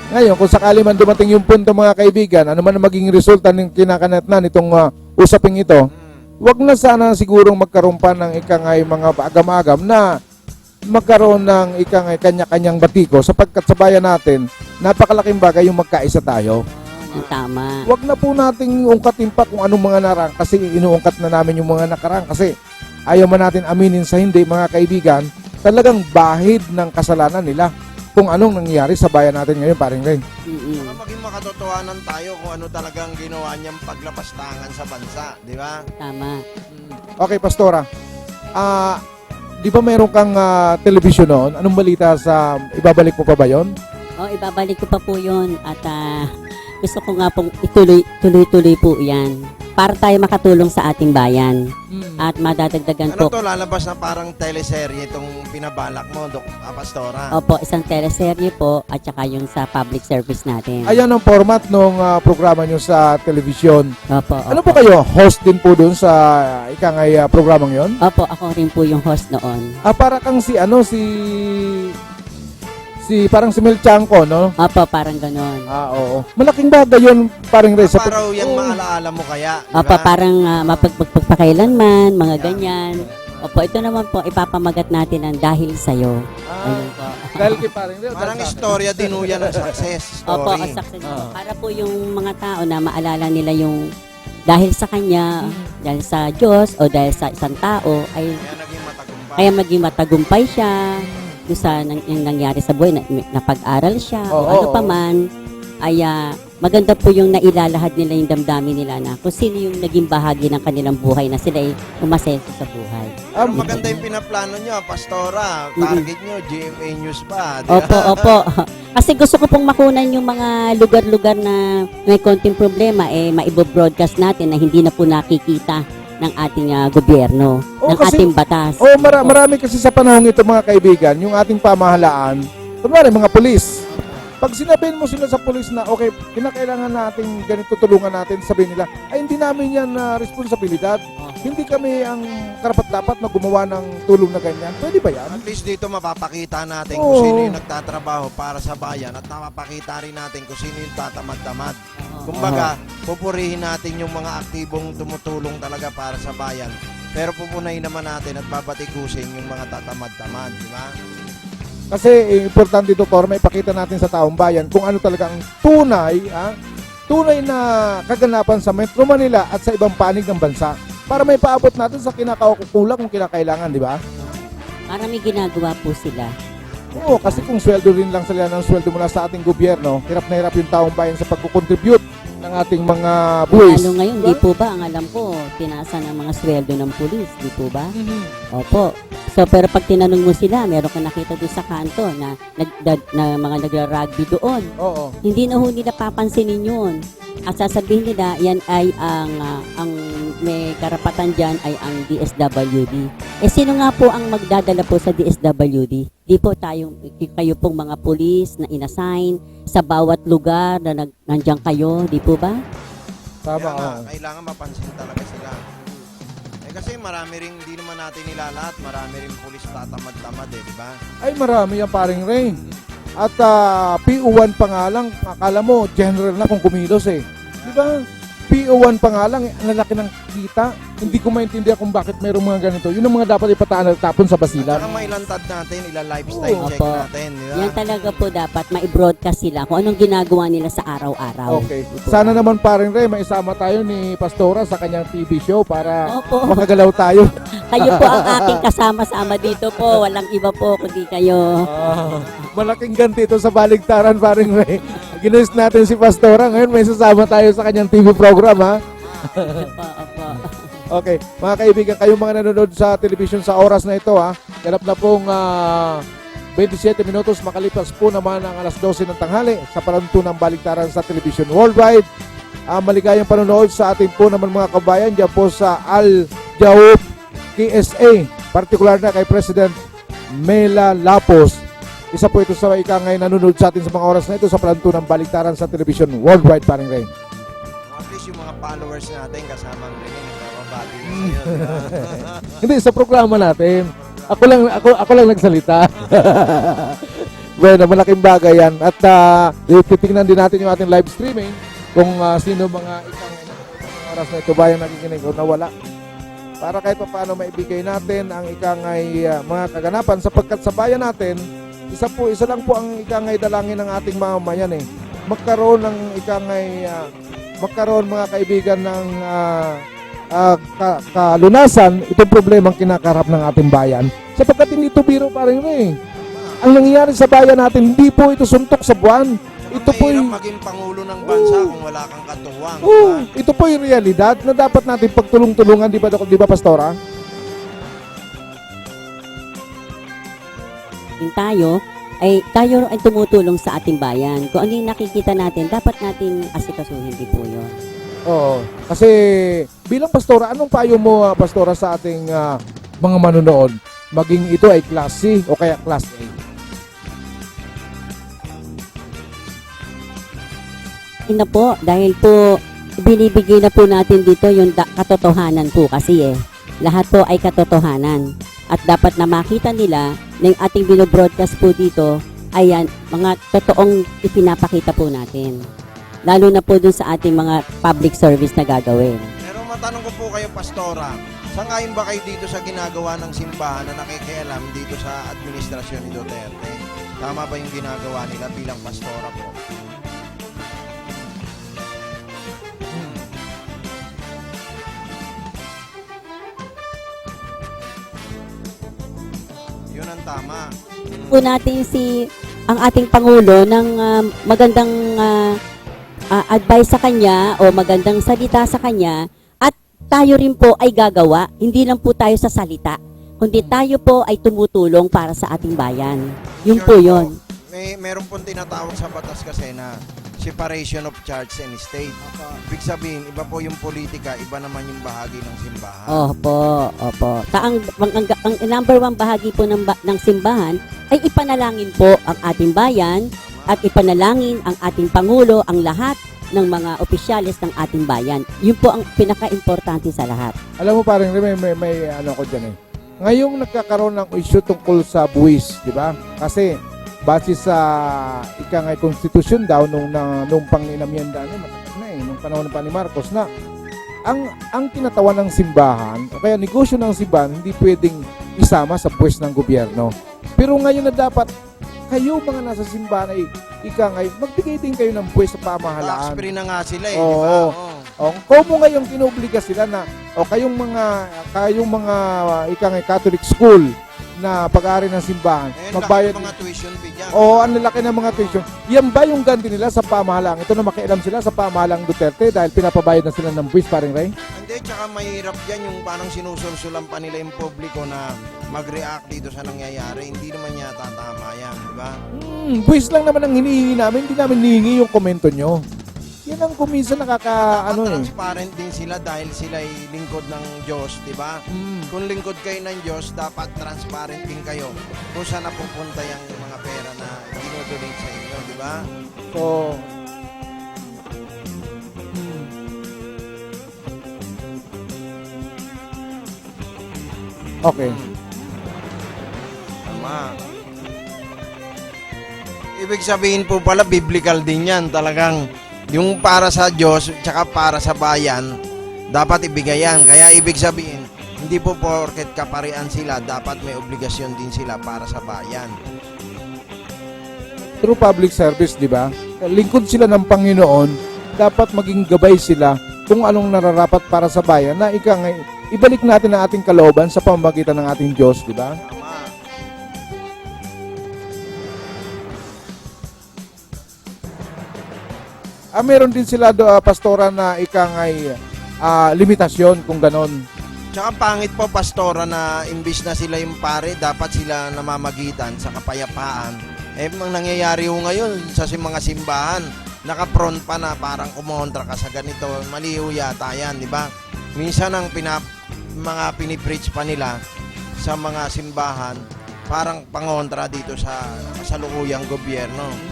Speaker 3: Ngayon, kung sakali man dumating yung punto mga kaibigan, ano man ang maging resulta ng kinakanatnan itong usaping ito, wag na sana sigurong magkaroon pa ng ika nga'y mga agam-agam na magkaroon ng ika nga'y kanya-kanyang batiko sapagkat sa bayan natin, napakalaking bagay yung magkaisa tayo.
Speaker 5: Tama.
Speaker 3: Wag na po nating ungkatin pa kung anong mga narang kasi inuungkat na namin yung mga nakarang kasi ayaw man natin aminin sa hindi mga kaibigan, talagang bahid ng kasalanan nila kung anong nangyari sa bayan natin ngayon, paring Ray.
Speaker 4: Saka maging makatotohanan tayo kung ano talagang ginawa niyang paglapastangan sa bansa, di ba?
Speaker 5: Tama.
Speaker 3: Okay, Pastora. Di ba meron kang television noon? Anong balita sa ibabalik mo pa ba yon?
Speaker 5: Oh, ibabalik ko pa po yun at gusto ko nga pong tuloy-tuloy po yan para tayo makatulong sa ating bayan at madadagdagan
Speaker 4: Ano
Speaker 5: po.
Speaker 4: to, lalabas na parang teleserye itong pinabalak mo, Pastora?
Speaker 5: Opo, isang teleserye po at saka yung sa public service natin.
Speaker 3: Ayan ang format ng programa nyo sa television.
Speaker 5: Opo,
Speaker 3: Ano
Speaker 5: opo.
Speaker 3: po kayo? Host din po dun sa ikangay programang yon?
Speaker 5: Opo, ako rin po yung host noon.
Speaker 3: Para kang si parang si Mel Chanco, no?
Speaker 5: Opo, parang ganon.
Speaker 3: Oo. Malaking bagay yun, paring Ray.
Speaker 4: Paraw yung maalaala mo kaya, di
Speaker 5: Opo,
Speaker 4: ba?
Speaker 5: parang mapagpagpakailanman, mga ganyan. Opo, ito naman po, ipapamagat natin ang dahil sa'yo. Ayun po.
Speaker 3: Dahil kay paring Ray.
Speaker 4: Parang istorya din ho yan ng success story.
Speaker 5: Opo, ang success po. Para po yung mga tao na maalala nila yung dahil sa kanya, dahil sa Diyos, o dahil sa isang tao, ay kaya maging matagumpay siya. Doon sa yung nangyari sa buhay, napag-aral siya, o ano pa man, ay maganda po yung nailalahad nila yung damdamin nila na kung sino yung naging bahagi ng kanilang buhay na sila ay umasenso sa buhay.
Speaker 4: Pero maganda yung pinaplano nyo, Pastora. Target nyo, GMA News pa. Di ba?
Speaker 5: Opo, opo. Kasi gusto ko pong makunan yung mga lugar-lugar na may konting problema, maibo-broadcast natin na hindi na po nakikita ng ating gobyerno, ng ating batas.
Speaker 3: Marami kasi sa panahon ito mga kaibigan, yung ating pamahalaan, kunwari mga pulis, pag sinabihin mo sila sa pulis na okay, kinakailangan natin ganito, tulungan natin, sabihin nila, ay hindi namin yan responsibilidad. Hindi kami ang karapat-dapat na gumawa ng tulong na ganyan. Pwede ba yan?
Speaker 4: At least dito mapapakita natin kung sino yung nagtatrabaho para sa bayan at mapapakita rin natin kung sino yung tatamad-tamad. Kumbaga, pupurihin natin yung mga aktibong tumutulong talaga para sa bayan. Pero pupunayin naman natin at babatikusin yung mga tatamad-tamad, di ba?
Speaker 3: Kasi importante ito, Tor, may ipakita natin sa taong bayan kung ano talaga ang tunay na kaganapan sa Metro Manila at sa ibang panig ng bansa. Para may paabot natin sa kinakakukulang kung kinakailangan, di ba?
Speaker 5: Para may ginagawa po sila.
Speaker 3: Oo, kasi kung sweldo rin lang sila ng sweldo mula sa ating gobyerno, hirap na hirap yung taong bayan sa pagkukontribute ng ating mga buwis.
Speaker 5: Lalo ngayon, di po ba, ang alam ko, tinasa ng mga sweldo ng pulis, di po ba? Opo. So, pero pag tinanong mo sila, meron ka nakita doon sa kanto na, na mga nagra-rugby doon.
Speaker 3: Oo.
Speaker 5: Hindi na ho nila papansinin yun. At sasabihin nila, yan ay ang may karapatan dyan ay ang DSWD. Eh, sino nga po ang magdadala po sa DSWD? Di po kayo pong mga pulis na inassign sa bawat lugar na nandiyan kayo, di po ba?
Speaker 3: Tama.
Speaker 4: Kaya nga,
Speaker 3: Oo.
Speaker 4: kailangan mapansin talaga sila. Eh kasi marami ring, di naman natin nilalahat, marami ring pulis tatamad-tamad di ba?
Speaker 3: Ay, marami yan paring Ray. At PO1 pa nga lang, akala mo, general na kung kumilos eh. Di ba? PO1 pa nga lang, ang lalaki ng kita. Hindi ko maintindihan kung bakit mayroong mga ganito. Yun ang mga dapat tapon sa basilan.
Speaker 4: Saka mailantad natin, ila-lifestyle check
Speaker 5: Opo.
Speaker 4: natin. Di ba?
Speaker 5: Yan talaga po dapat ma-broadcast sila kung anong ginagawa nila sa araw-araw.
Speaker 3: Okay. Sana naman paring Ray, maisama tayo ni Pastora sa kanyang TV show para
Speaker 5: Opo.
Speaker 3: makagalaw tayo.
Speaker 5: Kayo po ang aking kasama-sama dito po. Walang iba po kundi kayo.
Speaker 3: Malaking ganti ito sa baligtaran paring Ray. Ginis natin si Pastora. Ngayon may sasama tayo sa kanyang TV program ha.
Speaker 5: Opo.
Speaker 3: Okay, mga kaibigan, kayong mga nanonood sa television sa oras na ito ha. Ganap na pong 27 minutos makalipas po naman ang alas 12 ng tanghali sa palantunang baligtaran sa television worldwide. Maligayang panonood sa ating po naman mga kabayan dyan po sa Al Jaoub KSA, partikular na kay President Mela Lapos. Isa po ito sa ikangay nanonood sa atin sa mga oras na ito sa palantunang baligtaran sa television worldwide, paring Ray.
Speaker 4: At least yung mga followers natin kasama rin nagbabati sa'yo. di ba?
Speaker 3: Hindi, sa programa natin. Ako lang nagsalita. Bueno, malaking bagay yan. At titignan din natin yung ating live streaming kung sino mga oras na ito ba yung nakikinig o nawala. Para kahit pa paano maibigay natin ang ikangay mga kaganapan sapagkat sa bayan natin, isa lang po ang ikangay dalangin ng ating mamamayan eh. Magkaroon ng ikangay magkaroon mga kaibigan ng kalunasan itong problemang kinakarap ng ating bayan. Sapagkat hindi ito biro paring Ray. Ang nangyayari sa bayan natin, hindi po ito suntok sa buwan. Ito po
Speaker 4: Mahirap maging pangulo ng bansa kung wala kang katuwang.
Speaker 3: ito po yung realidad na dapat natin pagtulong-tulungan, di ba Pastora?
Speaker 5: Tayo ay tumutulong sa ating bayan. Kung ano yung nakikita natin, dapat natin asikasuhin din po yun.
Speaker 3: Oo. Kasi bilang pastora, anong payo mo pastora sa ating mga manonood? Maging ito ay class C o kaya class A?
Speaker 5: Ina po, dahil po binibigay na po natin dito yung katotohanan po kasi eh. Lahat po ay katotohanan. At dapat na makita nila na yung ating binobroadcast po dito ay mga totoong ipinapakita po natin. Lalo na po dun sa ating mga public service na gagawin.
Speaker 4: Pero matanong ko po kayo, Pastora, sangayon ba kayo dito sa ginagawa ng simbahan na nakikialam dito sa administrasyon ni Duterte? Tama ba yung ginagawa nila bilang pastora po? Yun ang tama.
Speaker 5: Po natin ang ating Pangulo ng magandang advice sa kanya o magandang salita sa kanya at tayo rin po ay gagawa. Hindi lang po tayo sa salita, kundi tayo po ay tumutulong para sa ating bayan. Yun po yun.
Speaker 4: Meron pong tinatawag sa batas kasi na separation of church and state. Ibig sabihin, iba po yung politika, iba naman yung bahagi ng simbahan.
Speaker 5: Opo. Ang number one bahagi po ng simbahan ay ipanalangin po ang ating bayan at ipanalangin ang ating Pangulo, ang lahat ng mga opisyalis ng ating bayan. Yun po ang pinaka-importante sa lahat.
Speaker 3: Alam mo parang may ano ko dyan eh. Ngayong nagkakaroon ng issue tungkol sa buwis, di ba? Kasi base sa ikangay konstitusyon daw nung pang-inamyenda nung panahon pa ni Marcos na ang kinatawan ng simbahan o kaya negosyo ng simbahan hindi pwedeng isama sa buwis ng gobyerno. Pero ngayon na dapat kayo mga nasa simbahan ay ikangay magbigay din kayo ng buwis sa pamahalaan.
Speaker 4: Tax free na nga sila eh,
Speaker 3: Oo.
Speaker 4: di ba?
Speaker 3: Kung mo ngayong kinobliga sila na kayong mga ikangay Catholic school na pag-aari ng simbahan,
Speaker 4: Magbayad
Speaker 3: magbayad.
Speaker 4: mga tuition fee dyan.
Speaker 3: Oo, ang lalaki ng mga tuition. Yan ba yung ganti nila sa pamahalaan? Ito na makialam sila sa pamahalang Duterte dahil pinapabayad na sila ng buwis, paring Ray?
Speaker 4: Hindi, tsaka mahirap dyan yung parang sinusulsulan pa nila yung publiko na mag-react dito sa nangyayari. Hindi naman yata tama yan, di ba?
Speaker 3: Buwis lang naman ang hinihingi namin. Hindi namin hinihingi yung komento nyo. Yan ang kuminsan
Speaker 4: Transparent din sila dahil sila ay lingkod ng Diyos, di ba? Kung lingkod kayo ng Diyos, dapat transparent din kayo kung saan napupunta yung mga pera na dinodonate sa inyo, di ba?
Speaker 3: So, okay.
Speaker 4: Tama. Ibig sabihin po pala, biblical din yan. Talagang yung para sa Diyos, tsaka para sa bayan, dapat ibigay yan. Kaya ibig sabihin, hindi po porket kaparian sila, dapat may obligasyon din sila para sa bayan.
Speaker 3: Through public service, di ba? Lingkod sila ng Panginoon, dapat maging gabay sila kung anong nararapat para sa bayan na ibalik natin ang ating kalooban sa pamamagitan ng ating Diyos, di ba? Meron din sila pastora na limitasyon kung ganon.
Speaker 4: Tsaka pangit po, pastora, na imbis na sila yung pare, dapat sila namamagitan sa kapayapaan. Ang nangyayari ho ngayon sa mga simbahan, naka-front pa na parang kumontra ka sa ganito. Mali ho yata yan, di ba? Minsan ang mga pinipreach pa nila sa mga simbahan, parang pangontra dito sa kasalukuyang gobyerno.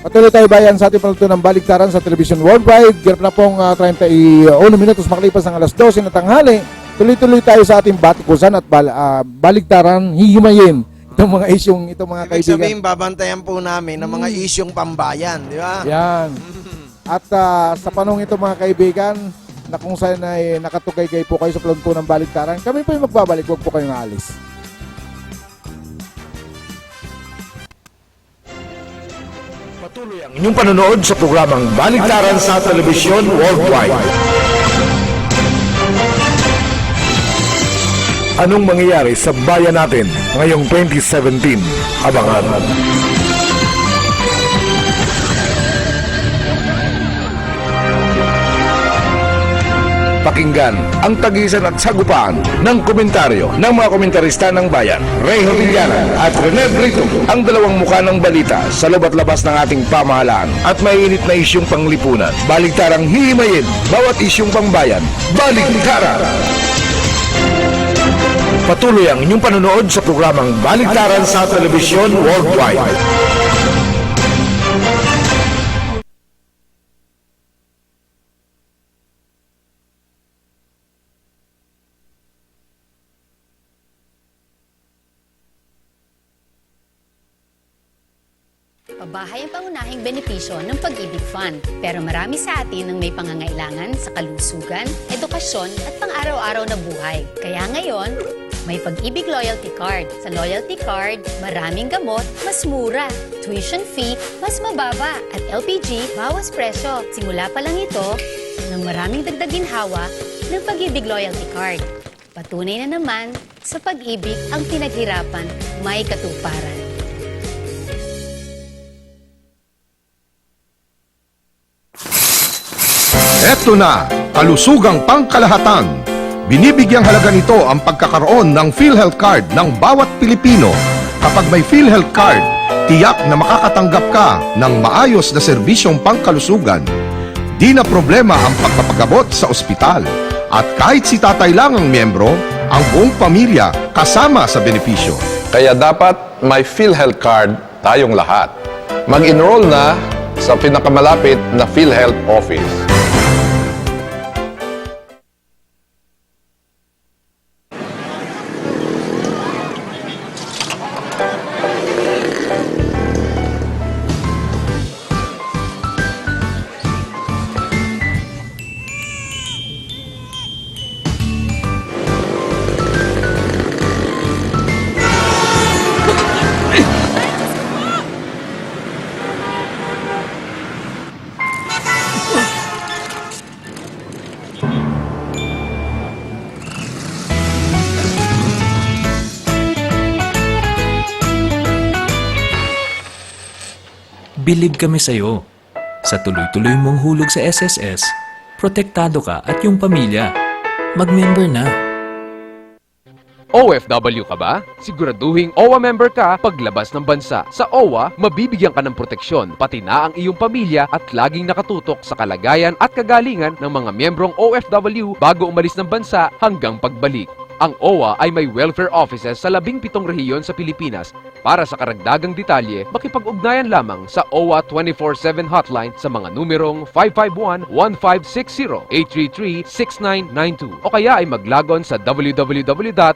Speaker 3: Patuloy tayo bayan sa ating pagtutunan ng baliktaran sa Television Worldwide. Girap na pong 31 minutos makalipas ng alas 12 na tanghali. Tuloy-tuloy tayo sa ating batikusan at baliktaran, hihimayin itong mga isyong, itong mga
Speaker 4: Ibig
Speaker 3: kaibigan.
Speaker 4: sabihin, babantayan po namin ng mga isyong pambayan, di ba?
Speaker 3: Yan. At sa panahon ito mga kaibigan, na kung saan ay nakatugay-gay po kayo sa pagtutunan ng baliktaran, kami po yung magbabalik, huwag po kayong aalis.
Speaker 2: Patuloy ang inyong panonood sa programang Baliktaran sa Telebisyon Worldwide. Anong mangyayari sa bayan natin ngayong 2017? Abangan. Pakinggan ang tagisan at sagupaan ng komentaryo ng mga komentarista ng bayan, Ray Hortillana at Rene Brito, ang dalawang mukha ng balita sa loob at labas ng ating pamahalaan at mainit na isyong panglipunan. Baliktarang hihimayin bawat isyong pangbayan. Baliktaran! Patuloy ang inyong panonood sa programang Baliktaran sa Telebisyon Worldwide.
Speaker 6: Pabahay ang pangunahing benepisyo ng Pag-ibig Fund. Pero marami sa atin ang may pangangailangan sa kalusugan, edukasyon at pang-araw-araw na buhay. Kaya ngayon, may Pag-ibig Loyalty Card. Sa Loyalty Card, maraming gamot, mas mura. Tuition fee, mas mababa. At LPG, bawas presyo. Simula pa lang ito ng maraming dagdag ginhawa ng Pag-ibig Loyalty Card. Patunay na naman, sa pag-ibig ang pinaghirapan may katuparan.
Speaker 7: Eto na, kalusugang pangkalahatan. Binibigyang halaga nito ang pagkakaroon ng PhilHealth Card ng bawat Pilipino. Kapag may PhilHealth Card, tiyak na makakatanggap ka ng maayos na serbisyong pangkalusugan. Di na problema ang pagpapagamot sa ospital. At kahit si tatay lang ang miyembro, ang buong pamilya kasama sa benepisyo.
Speaker 14: Kaya dapat may PhilHealth Card tayong lahat. Mag-enroll na sa pinakamalapit na PhilHealth office.
Speaker 8: Bilib kami sa'yo. Sa tuloy-tuloy mong hulog sa SSS, protektado ka at yung pamilya. Mag-member na.
Speaker 9: OFW ka ba? Siguraduhing OWA member ka paglabas ng bansa. Sa OWA, mabibigyan ka ng proteksyon, pati na ang iyong pamilya at laging nakatutok sa kalagayan at kagalingan ng mga miyembrong OFW bago umalis ng bansa hanggang pagbalik. Ang OWA ay may welfare offices sa 17 rehiyon sa Pilipinas. Para sa karagdagang detalye, makipag-ugnayan lamang sa OWA 24/7 hotline sa mga numerong 551-1560, 833-6992 o kaya ay maglagon sa www.owa.gov.ph.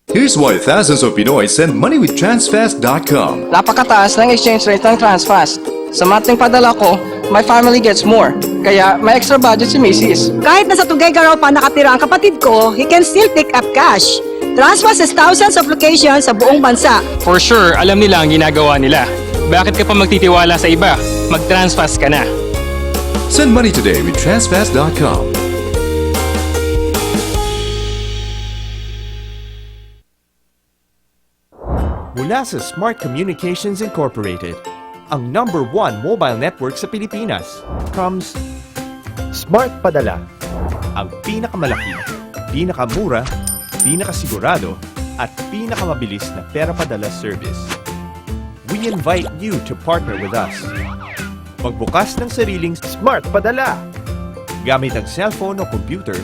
Speaker 10: Here's why thousands of Pinoy send money with TransFast.com.
Speaker 11: Napakataas ng exchange rate ng TransFast. Sa monthly padala ko, my family gets more. Kaya may extra budget si Mrs.
Speaker 12: Kahit nasa Tuguegarao pa nakatira ang kapatid ko, he can still pick up cash. Transfast has thousands of locations sa buong bansa.
Speaker 15: For sure, alam nila ang ginagawa nila. Bakit ka pa magtitiwala sa iba? Mag-Transfast ka na.
Speaker 10: Send money today with TransFast.com.
Speaker 13: Mula sa Smart Communications Incorporated, ang #1 mobile network sa Pilipinas, comes Smart Padala. Ang pinakamalaki, pinakamura, pinakasigurado, at pinakamabilis na pera padala service. We invite you to partner with us. Magbukas ng sariling Smart Padala. Gamit ang cellphone o computer,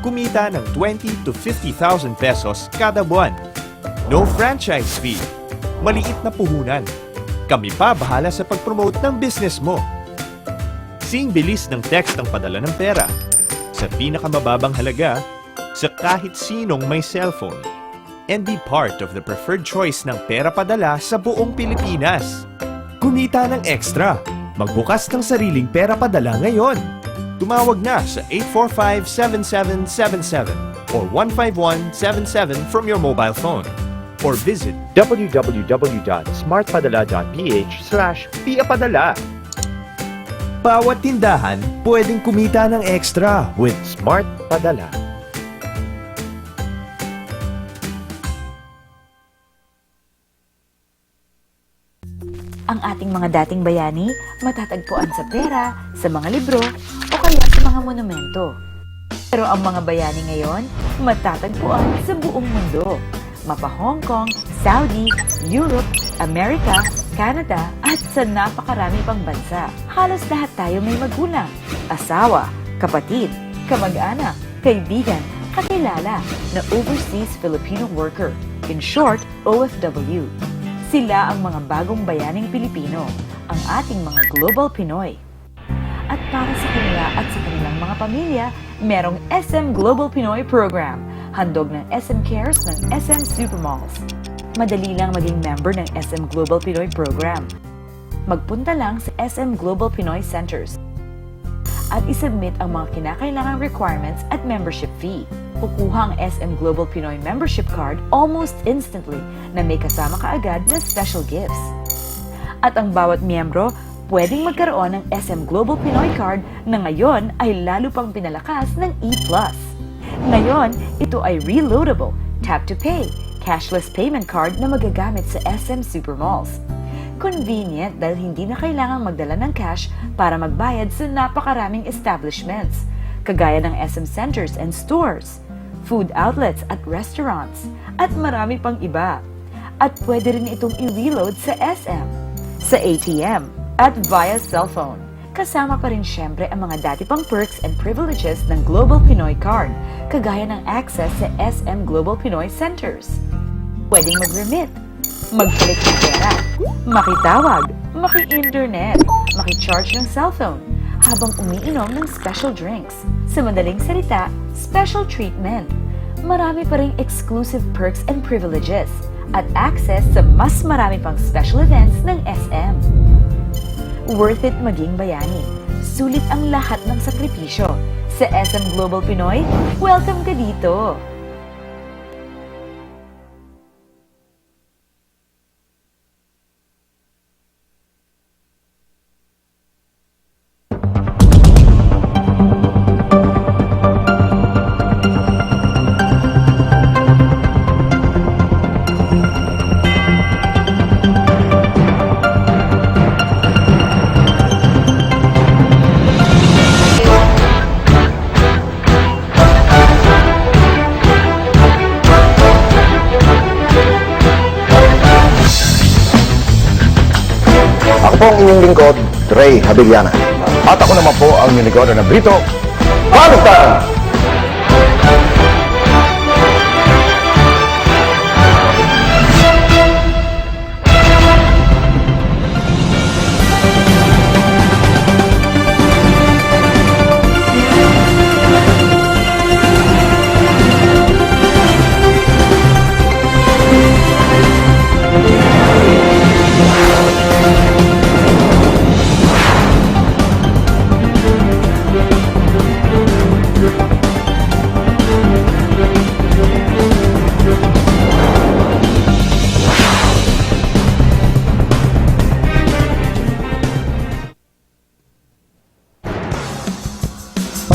Speaker 13: kumita ng 20 to 50,000 pesos kada buwan. No franchise fee. Maliit na puhunan. Kami pa bahala sa pag-promote ng business mo. Sing bilis ng text ang padala ng pera. Sa pinakamababang halaga, sa kahit sinong may cellphone. And be part of the preferred choice ng pera padala sa buong Pilipinas. Kumita ng extra. Magbukas ng sariling pera padala ngayon. Tumawag na sa 845-7777 or 15177 from your mobile phone. Or visit www.smartpadala.ph/piapadala. Bawat tindahan pwedeng kumita ng extra with Smart Padala.
Speaker 16: Ang ating mga dating bayani matatagpuan sa pera, sa mga libro, o kaya sa mga monumento. Pero ang mga bayani ngayon matatagpuan sa buong mundo. Mapa Hong Kong, Saudi, Europe, Amerika, Canada, at sa napakarami pang bansa. Halos lahat tayo may magulang, asawa, kapatid, kamag-anak, kaibigan, kakilala na overseas Filipino worker, in short, OFW. Sila ang mga bagong bayaning Pilipino, ang ating mga global Pinoy. At para sa kanila at sa kanilang mga pamilya, merong SM Global Pinoy Program, handog ng SM Cares ng SM Supermalls. Madali lang maging member ng SM Global Pinoy Program. Magpunta lang sa SM Global Pinoy Centers at isubmit ang mga kinakailangang requirements at membership fee. Kukuha ang SM Global Pinoy membership card almost instantly na may kasama kaagad na special gifts. At ang bawat miyembro pwedeng magkaroon ng SM Global Pinoy card na ngayon ay lalo pang pinalakas ng E+. Ngayon, ito ay reloadable, tap-to-pay, cashless payment card na magagamit sa SM Supermalls. Convenient dahil hindi na kailangang magdala ng cash para magbayad sa napakaraming establishments, kagaya ng SM Centers and Stores, food outlets at restaurants, at marami pang iba. At pwede rin itong i-reload sa SM, sa ATM, at via cellphone. Kasama pa rin syempre ang mga dati pang perks and privileges ng Global Pinoy Card, kagaya ng access sa SM Global Pinoy Centers. Pwedeng mag-remit, mag-click ng pera, makitawag, maki-internet, maki-charge ng cellphone, habang umiinom ng special drinks. Sa madaling salita, special treatment. Marami pa ring exclusive perks and privileges at access sa mas marami pang special events ng SM. Worth it maging bayani. Sulit ang lahat ng sakripisyo. Sa SM Global Pinoy, welcome ka dito!
Speaker 2: lingkod, Ray Habiliana. At ako naman po ang lingkod na Brito, Baluktaran!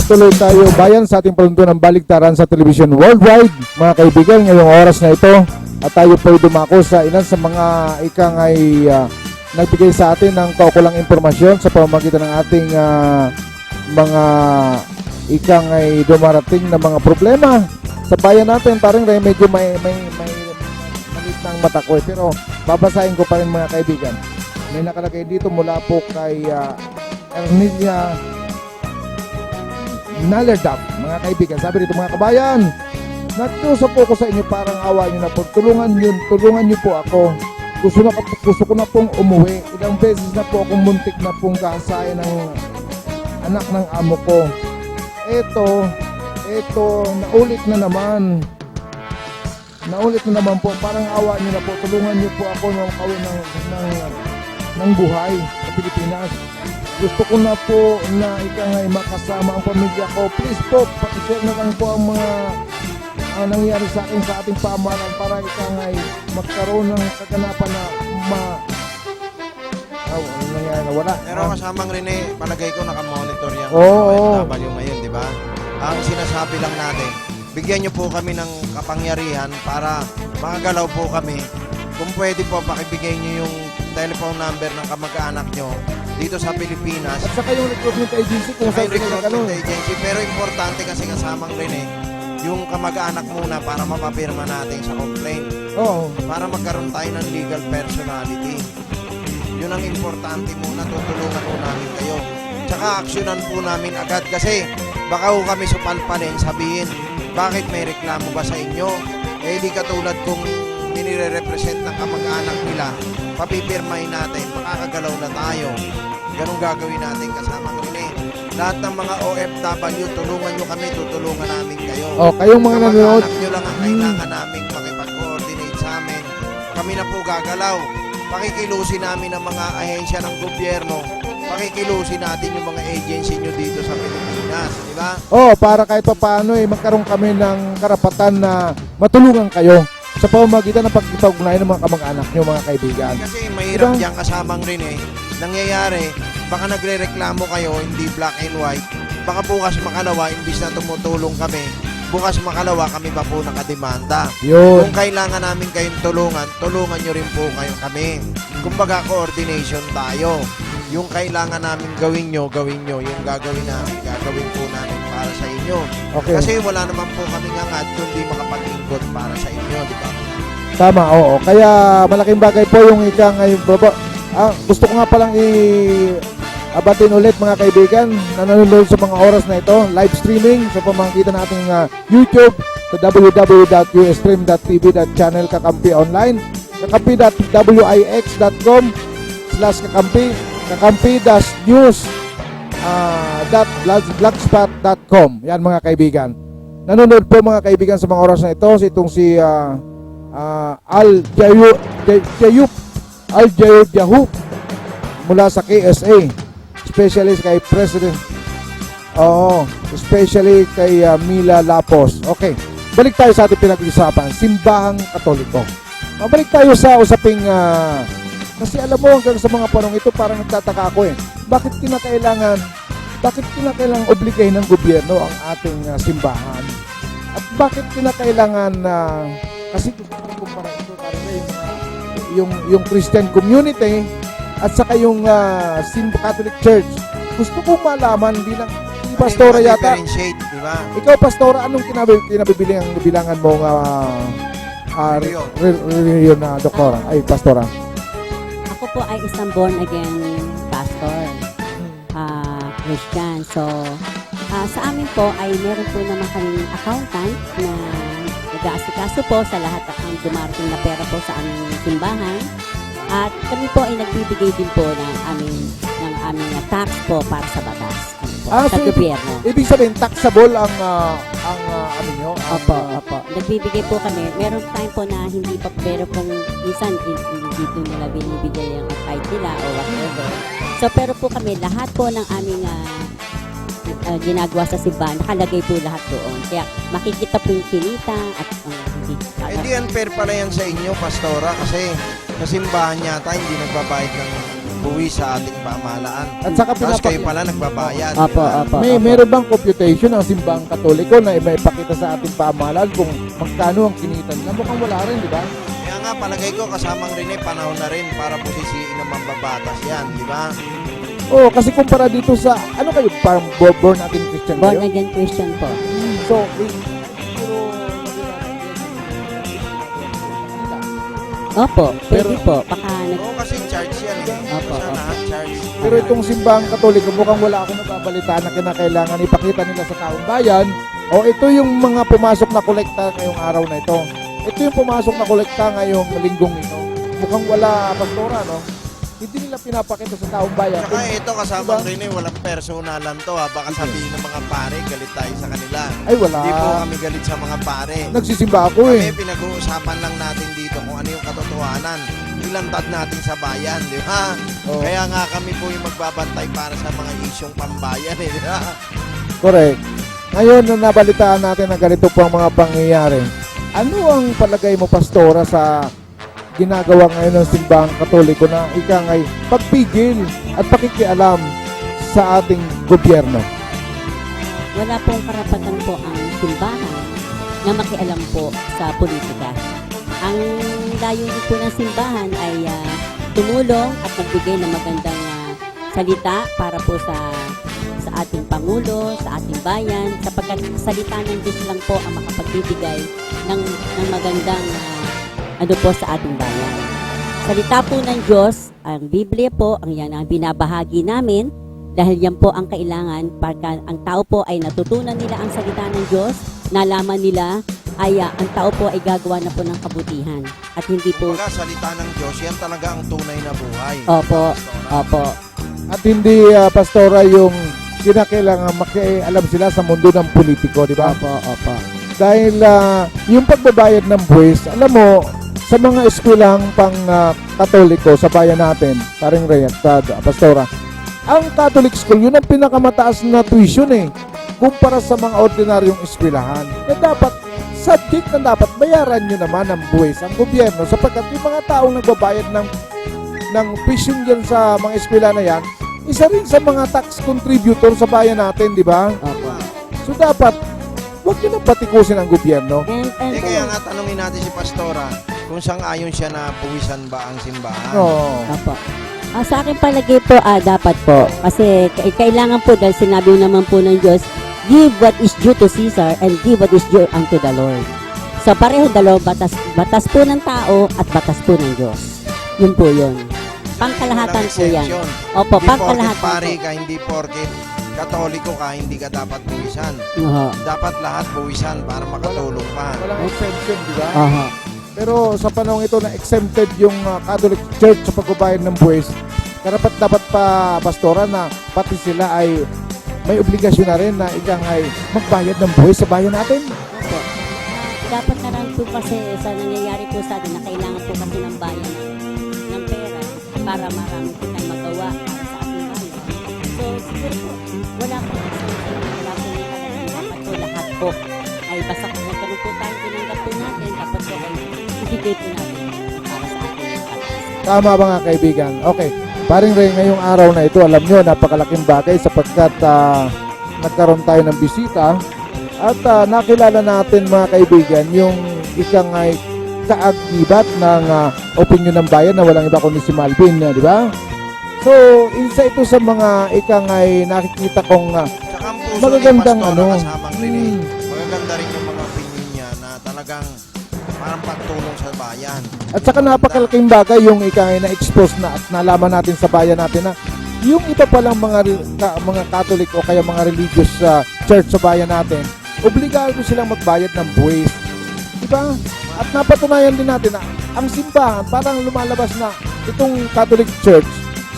Speaker 3: Tuloy tayo bayan sa ating paluntunan ng baliktaran sa television worldwide, mga kaibigan, ngayong oras na ito. At tayo po ay dumako sa ilan sa mga ikang ay nagbigay sa atin ng kaukulang impormasyon sa pamamagitan ng ating mga ikang ay dumarating na mga problema sa bayan natin. Parang medyo may malit ng mata ko pero babasahin ko pa rin, mga kaibigan. May nakalagay dito mula po kay Ernilia Nalerdap, mga kaibigan. Sabi dito, mga kabayan, nagtusa po ko sa inyo, parang awa nyo na po. Tulungan nyo po ako. Gusto ko na pong umuwi. Ilang beses na po akong muntik na pong kasayan ng anak ng amo ko. Eto, naulit na naman. Naulit na naman po. Parang awa nyo na po. Tulungan nyo po ako na makawin ng buhay sa Pilipinas. Gusto ko na po na ikangay makasama ang pamilya ko. Please po, pakishare na lang po ang mga nangyari sa akin sa ating pamahalaan para ikangay magkaroon ng kaganapan na nangyari na wala.
Speaker 4: Pero kasamang Rene, palagay ko nakamonitor yan.
Speaker 3: Oo.
Speaker 4: OFW ngayon, di ba? Ang sinasabi lang natin, bigyan nyo po kami ng kapangyarihan para makagalaw po kami. Kung pwede po, pakibigay nyo yung telephone number ng kamag-anak nyo dito sa Pilipinas.
Speaker 3: At saka yung recruitment agency kung saan
Speaker 4: recruitment agency. Pero importante kasi kasamang Rene, yung kamag-anak muna para mapapirma natin sa complaint.
Speaker 3: Oo.
Speaker 4: Para magkaroon tayo ng legal personality. Yun ang importante muna, tutulungan po namin kayo. Tsaka aksyonan po namin agad kasi baka ho kami supalpanin, sabihin, bakit may reklamo ba sa inyo? Eh di katulad kung nire-represent ng kamag-anak nila, papipirmahin natin, makakagalaw na tayo. Ganun gagawin natin kasama Rene. Lahat ng mga OFW, tulungan nyo kami, tutulungan namin kayo.
Speaker 3: Kayong mga nanonood.
Speaker 4: Kamag-anak nyo lang ang kailangan namin makipag-coordinate sa amin. Kami na po gagalaw. Pakikilusin namin ang mga ahensya ng gobyerno. Pakikilusin natin yung mga agency nyo dito sa Pilipinas, di ba?
Speaker 3: Para kahit pa paano magkaroon kami ng karapatan na matulungan kayo sa pamamagitan ng pagkipag-ugnayan ng mga kamag-anak nyo, mga kaibigan.
Speaker 4: Kasi mahirap diyan kasamang Rene. Nangyayari, baka nagre-reklamo kayo, hindi black and white. Baka bukas makalawa, imbis na tumutulong kami, bukas makalawa kami pa po nakademanda.
Speaker 3: Yun.
Speaker 4: Kung kailangan namin kayong tulungan nyo rin po kayo kami. Kumbaga, coordination tayo. Yung kailangan namin gawin nyo. Yung gagawin namin, gagawin po namin para sa inyo.
Speaker 3: Okay.
Speaker 4: Kasi wala naman po kami ngangad kundi makapag-inggot para sa inyo, di ba?
Speaker 3: Tama, oo. Kaya malaking bagay po yung ngayon baba. Gusto ko nga palang abatin ulit, mga kaibigan, na nanonood sa mga oras na ito, live streaming sa pamamagitan ng ating YouTube sa www.ustream.tv.channel Kakampi Online, kakampi.wix.com/kakampi, kakampi-news.blogspot.com. Yan, mga kaibigan. Nanonood po, mga kaibigan, sa mga oras na ito si Al Jayub mula sa KSA, especially kay President, especially kay Mila Lapos. Okay, balik tayo sa ating pinag-usapan, simbahang Katoliko. Mabalik tayo sa usaping kasi alam mo, hanggang sa mga panong ito parang nagtataka ako bakit kinakailangan obligahin ng gobyerno ang ating simbahan, at bakit kinakailangan kasi gusto ko kumpara ito yung Christian community at saka yung Catholic Church. Gusto ko malaman bilang pastora yata.
Speaker 4: Diba?
Speaker 3: Ikaw, pastora, anong kinabibilangan mo reliyon na doktora? Ay, pastora.
Speaker 5: Ako po ay isang born again pastor, Christian. So, sa amin po ay meron po naman kaming accountant na nag-aasikaso po sa lahat ng dumarating na pera po sa aming simbahan. At kami po ay nagbibigay din po ng aming tax po para sa batas. Sa
Speaker 3: so
Speaker 5: gobyerno.
Speaker 3: Ibig sabihin, taxable ang ano nyo?
Speaker 5: Opo. Nagbibigay po kami. Meron time po na hindi pa, pero kung minsan hindi po nila binibigay ang kahit nila o whatever. So, pero po kami, lahat po ng aming ginagawa sa simbahan, nakalagay po lahat doon. Kaya makikita po yung kinita at hindi.
Speaker 4: Di unfair pala yan sa inyo, Pastora, kasi sa simbahan yata hindi nagbabayad ng buwis sa ating pamahalaan.
Speaker 3: At saka
Speaker 4: Tapos kayo pala nagbabayad.
Speaker 5: Opo.
Speaker 3: Meron bang computation ng simbahang Katoliko na maipakita sa ating pamahalaan kung magkano ang kinita nila? Mukhang wala rin, di ba?
Speaker 4: Kaya nga, palagay ko kasamang rin panahon na rin para posisiin ng mambabatas yan, di ba?
Speaker 3: Oo, kasi kumpara dito sa, ano kayo, parang born again Christian
Speaker 5: Born
Speaker 3: kayo?
Speaker 5: again Christian po.
Speaker 3: So,
Speaker 5: Opo, pwede po. Baka
Speaker 4: Oo, kasi charge yan eh.
Speaker 5: Opo.
Speaker 4: Charge.
Speaker 3: pero itong simbahang Katoliko, mukhang wala akong nababalitaan na kinakailangan ipakita nila sa taong bayan. O ito yung mga pumasok na kolekta ngayong araw na ito. Ito yung pumasok na kolekta ngayong linggong ito. Mukhang wala, Pastora, no? Hindi nila pinapakita sa taong bayan.
Speaker 4: Saka ito kasamang rin walang personalan to ha. Baka sabihin ng mga pare, galit tayo sa kanila.
Speaker 3: Ay, wala.
Speaker 4: Hindi po kami galit sa mga pare.
Speaker 3: Nagsisimba ako eh.
Speaker 4: Kami pinag-uusapan lang natin dito kung ano yung katotohanan. Ilantad natin sa bayan, di ba?
Speaker 3: Oo.
Speaker 4: Kaya nga kami po yung magbabantay para sa mga isyong pambayan, eh, di ba?
Speaker 3: Correct. Ngayon, nung nabalitaan natin na ganito po ang mga pangyayari, ano ang palagay mo, Pastora, sa ginagawa ngayon ng simbahang Katoliko na ikangay pagpigil at pakikialam sa ating gobyerno?
Speaker 5: wala pong karapatan po ang simbahan na makialam po sa politika. Ang layunin po ng simbahan ay tumulong at magbigay ng magandang salita para po sa ating Pangulo, sa ating bayan, sapagkat salita ng Diyos lang po ang makapagbibigay ng magandang ano po sa ating bayan. Salita po ng Diyos, ang Biblia po, ang yan ang binabahagi namin dahil yan po ang kailangan para ang tao po ay natutunan nila ang salita ng Diyos, nalaman nila ay ang tao po ay gagawa na po ng kabutihan at hindi po...
Speaker 4: Wala, salita ng Diyos, yan talaga ang tunay na buhay.
Speaker 5: Opo, opo.
Speaker 3: At hindi, Pastora, yung kinakailangan makialam sila sa mundo ng politiko, di ba?
Speaker 5: Opo, opo.
Speaker 3: Dahil yung pagbabayad ng buwis, alam mo, sa mga eskwelahang pang Katoliko sa bayan natin, paring Ray at Pastora, ang Catholic school, yun ang pinakamataas na tuition eh, kumpara sa mga ordinaryong eskwelahan. Na dapat, subject na dapat bayaran nyo naman ang buwis ang gobyerno sapagkat yung mga taong nagbabayad ng tuition dyan sa mga eskwela na yan, isa rin sa mga tax contributor sa bayan natin, di ba?
Speaker 5: Opo.
Speaker 3: So dapat, huwag nyo nang patikusin ang gobyerno.
Speaker 4: Kaya nga tanungin natin si Pastora kung sang-ayon siya na puwisan ba ang simbahan.
Speaker 3: Oo.
Speaker 5: Opo. Sa akin palagi po, dapat po. Kasi kailangan po dahil sinabi naman po ng Diyos, give what is due to Caesar and give what is due unto the Lord. So pareho dalawa, batas po ng tao at batas po ng Diyos. Yun po yun. Pangkalahatan po yan. Opo,
Speaker 4: Hindi
Speaker 5: pangkalahatan
Speaker 4: porket pare
Speaker 5: po.
Speaker 4: ka, hindi porket Katoliko ka, hindi ka dapat buwisan.
Speaker 5: Oho.
Speaker 4: Dapat lahat buwisan para makatulong pa.
Speaker 3: Walang exemption, di ba?
Speaker 5: Oho.
Speaker 3: Pero sa panahon ito na exempted yung Catholic Church sa pagbabayad ng buwis, karapat dapat pa, Pastora, na pati sila ay may obligasyon na rin na ikang ay magbayad ng buwis sa bayan natin.
Speaker 5: Opo. Dapat na lang po kasi sa nangyayari po sa atin na kailangan po kasi ng bayan ng pera para marami po tayong magawa para sa ating bayan. So, siguro po, wala po exemption, wala po yung talagang dapat po lahat po ay basta kung magkaroon po tayo tinanggap po natin, dapat po ay ibigay po natin para sa ating batas.
Speaker 3: Tama ba nga, kaibigan? Okay. Paring Ray, ngayong araw na ito, alam nyo, napakalaking bagay sapagkat nagkaroon tayo ng bisita at nakilala natin, mga kaibigan, yung ikang ay kaagibat ng opinion ng bayan na walang iba kundi si Malvin, di ba? So, isa ito sa mga ikang ay nakikita kong
Speaker 4: Tsaka ang puso
Speaker 3: magagandang
Speaker 4: ni Pastora
Speaker 3: ano.
Speaker 4: kasamang rin eh. Magaganda rin yung mga opinion niya na talagang parang pagtulong sa bayan.
Speaker 3: At saka napakalaking bagay yung na-expose na at nalaman natin sa bayan natin na yung iba palang mga Catholic o kaya mga religious church sa bayan natin, obligado silang magbayad ng buwis. Diba? At napatunayan din natin na ang simbahan parang lumalabas na itong Catholic Church,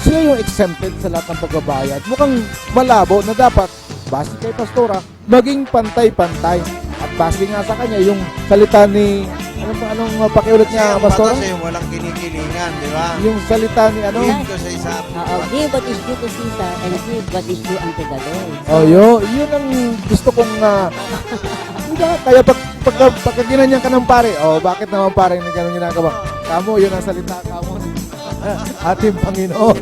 Speaker 3: sila yung exempted sa lahat ng pagbabayad. Mukhang malabo na dapat, base kay Pastora, maging pantay-pantay. At base nga sa kanya, yung salita ni, anong pakiulit niya,
Speaker 4: Kasi
Speaker 3: Pastora?
Speaker 4: ang batas yung walang kinikilingan, di ba?
Speaker 3: Yung salita ni ano?
Speaker 4: Give to Caesar.
Speaker 5: Give what is due to Caesar and give what is due unto the Lord.
Speaker 3: Oh, yun ang gusto kong diba? Kaya pagka ginanyan ka ng pare, bakit naman pare na ganun ginagawa? Kamo, yun ang salita kamo. Ating Panginoon.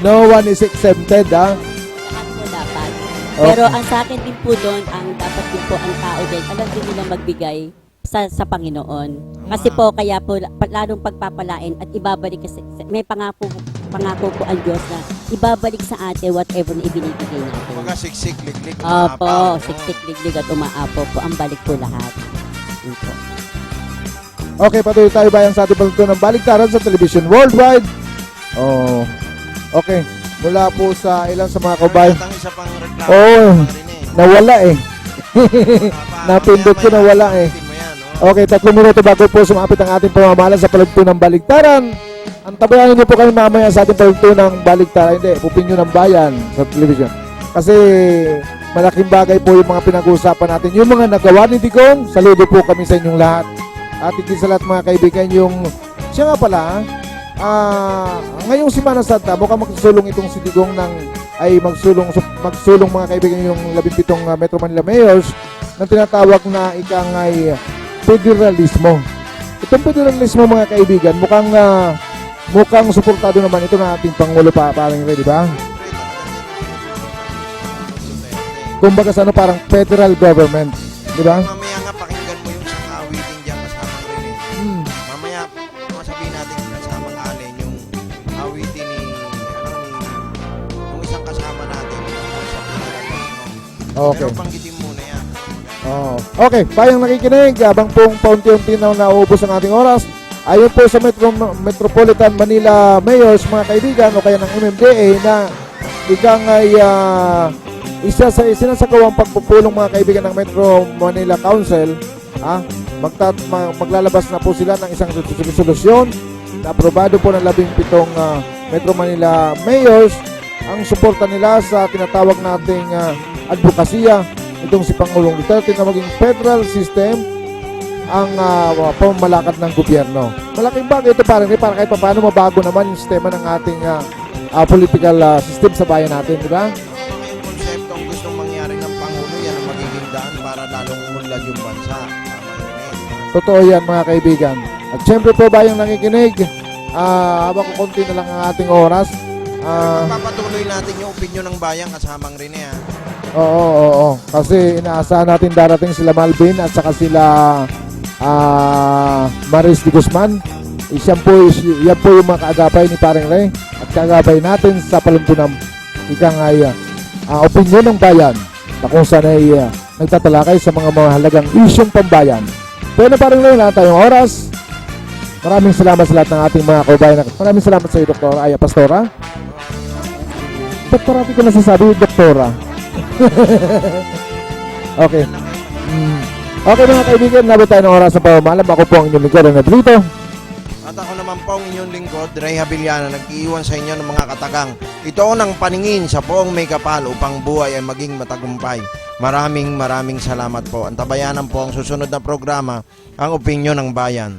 Speaker 3: No one is exempted, ha?
Speaker 5: Lahat po dapat.
Speaker 3: Okay.
Speaker 5: Pero ang sa akin din po doon, ang dapat din po ang tao din, alam din nila magbigay sa Panginoon. Kasi po, kaya po, lalong pagpapalain at ibabalik kasi, may pangako po ang Diyos na ibabalik sa atin whatever na ibinibigay natin.
Speaker 4: Mga siksik, liklik,
Speaker 5: Opo, siksik, liglig at umaapo po, ang balik po lahat. Yun po.
Speaker 3: Okay, patuloy tayo bayang sa ating pagtutunan ng baliktaran sa television worldwide. Oh, okay. Mula po sa ilan sa mga kabayan.
Speaker 4: Isa pang reklamo.
Speaker 3: Nawala eh. Napindot ko nawala eh. Okay, 3 minuto bago po sumapit ang ating pamamahala sa palugtong ng baliktaran. Ang tabayanan niyo po kami mamaya sa ating palugtong ng baliktaran. Hindi, opinyon ng bayan sa television. Kasi malaking bagay po yung mga pinag-uusapan natin. Yung mga nagawa ni Digong, saludo po kami sa inyong lahat. At higit sa lahat mga kaibigan, yung siya nga pala, ngayong Semana Santa, mukhang magsusulong itong si Digong ay magsulong mga kaibigan yung 17 Metro Manila Mayors na tinatawag na ikang ay federalismo. Itong federalismo mga kaibigan, mukhang suportado naman ito ng ating Pangulo parang di ba? Kumbaga sa parang federal government, di ba?
Speaker 4: Mamaya nga pakinggan mo yung isang awitin dyan kasama rin eh. Mamaya masabihin natin kasama alin yung awitin ni yung isang kasama natin sa federalismo.
Speaker 3: Okay.
Speaker 4: Pero panggitin muna yan.
Speaker 3: Okay, payang nakikinig, habang pong paunti-unti na nauubos ang ating oras, ayon po sa Metropolitan Manila Mayors, mga kaibigan, o kaya ng MMDA na ikang ay isa sa sinasagawang pagpupulong mga kaibigan ng Metro Manila Council, maglalabas na po sila ng isang resolusyon na aprobado po ng 17 Metro Manila Mayors ang suporta nila sa tinatawag nating advokasya itong si Pangulong Duterte na maging federal system ang pamalakad ng gobyerno. Malaking bagay ito para kahit paano mabago naman yung sistema ng ating political system sa bayan natin, di ba?
Speaker 4: Yung konseptong gustong mangyari ng Pangulo, yan ang magiging daan para lalong umunlad yung bansa.
Speaker 3: Totoo yan mga kaibigan. At syempre po bayang nakikinig, habang konti na lang ang ating oras.
Speaker 4: Papatuloy natin yung opinyon ng bayan kasamang Rene ha.
Speaker 3: Oo. Kasi inaasahan natin darating sila Malvin at saka sila Maris de Guzman. Yan po yung mga kaagapay ni Paring Ray at kaagapay natin sa paluntunang ikang ay opinyon ng bayan na kung saan ay nagtatalakay sa mga mahalagang isyong pambayan. Pero na Paring Ray, wala tayong oras. Maraming salamat sa lahat ng ating mga kababayan. Maraming salamat sa iyo, Dr. Aya Pastora. Doktora, ko nasasabi, Doktora. Okay. Okay mga kaibigan, nabot tayo ng oras ng pamamalam. Ako po ang inyong lingkod, Ronald Rito.
Speaker 4: At ako naman po ang inyong lingkod, Ray Habiliana, nag-iwan sa inyo ng mga katagang. Ito ang paningin sa poong may kapal upang buhay ay maging matagumpay. Maraming salamat po. Ang tabayanan po ang susunod na programa, ang opinyon ng bayan.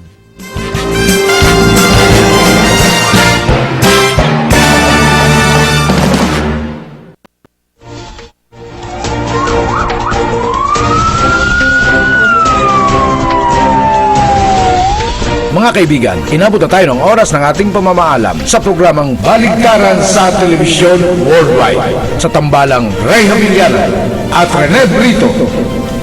Speaker 2: Mga kaibigan, inabot na tayo ng oras ng ating pamamaalam sa programang Baliktaran sa Telebisyon Worldwide sa tambalang Ray Habiliana at Rene Brito.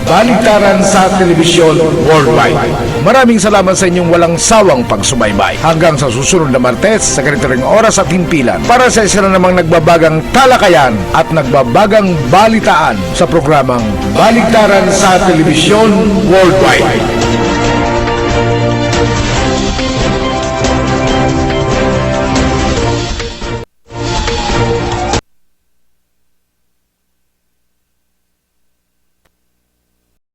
Speaker 2: Baliktaran sa Telebisyon Worldwide. Maraming salamat sa inyong walang sawang pagsubaybay. Hanggang sa susunod na Martes sa ganito ring oras at himpilan para sa isa na namang nagbabagang talakayan at nagbabagang balitaan sa programang Baliktaran sa Telebisyon Worldwide.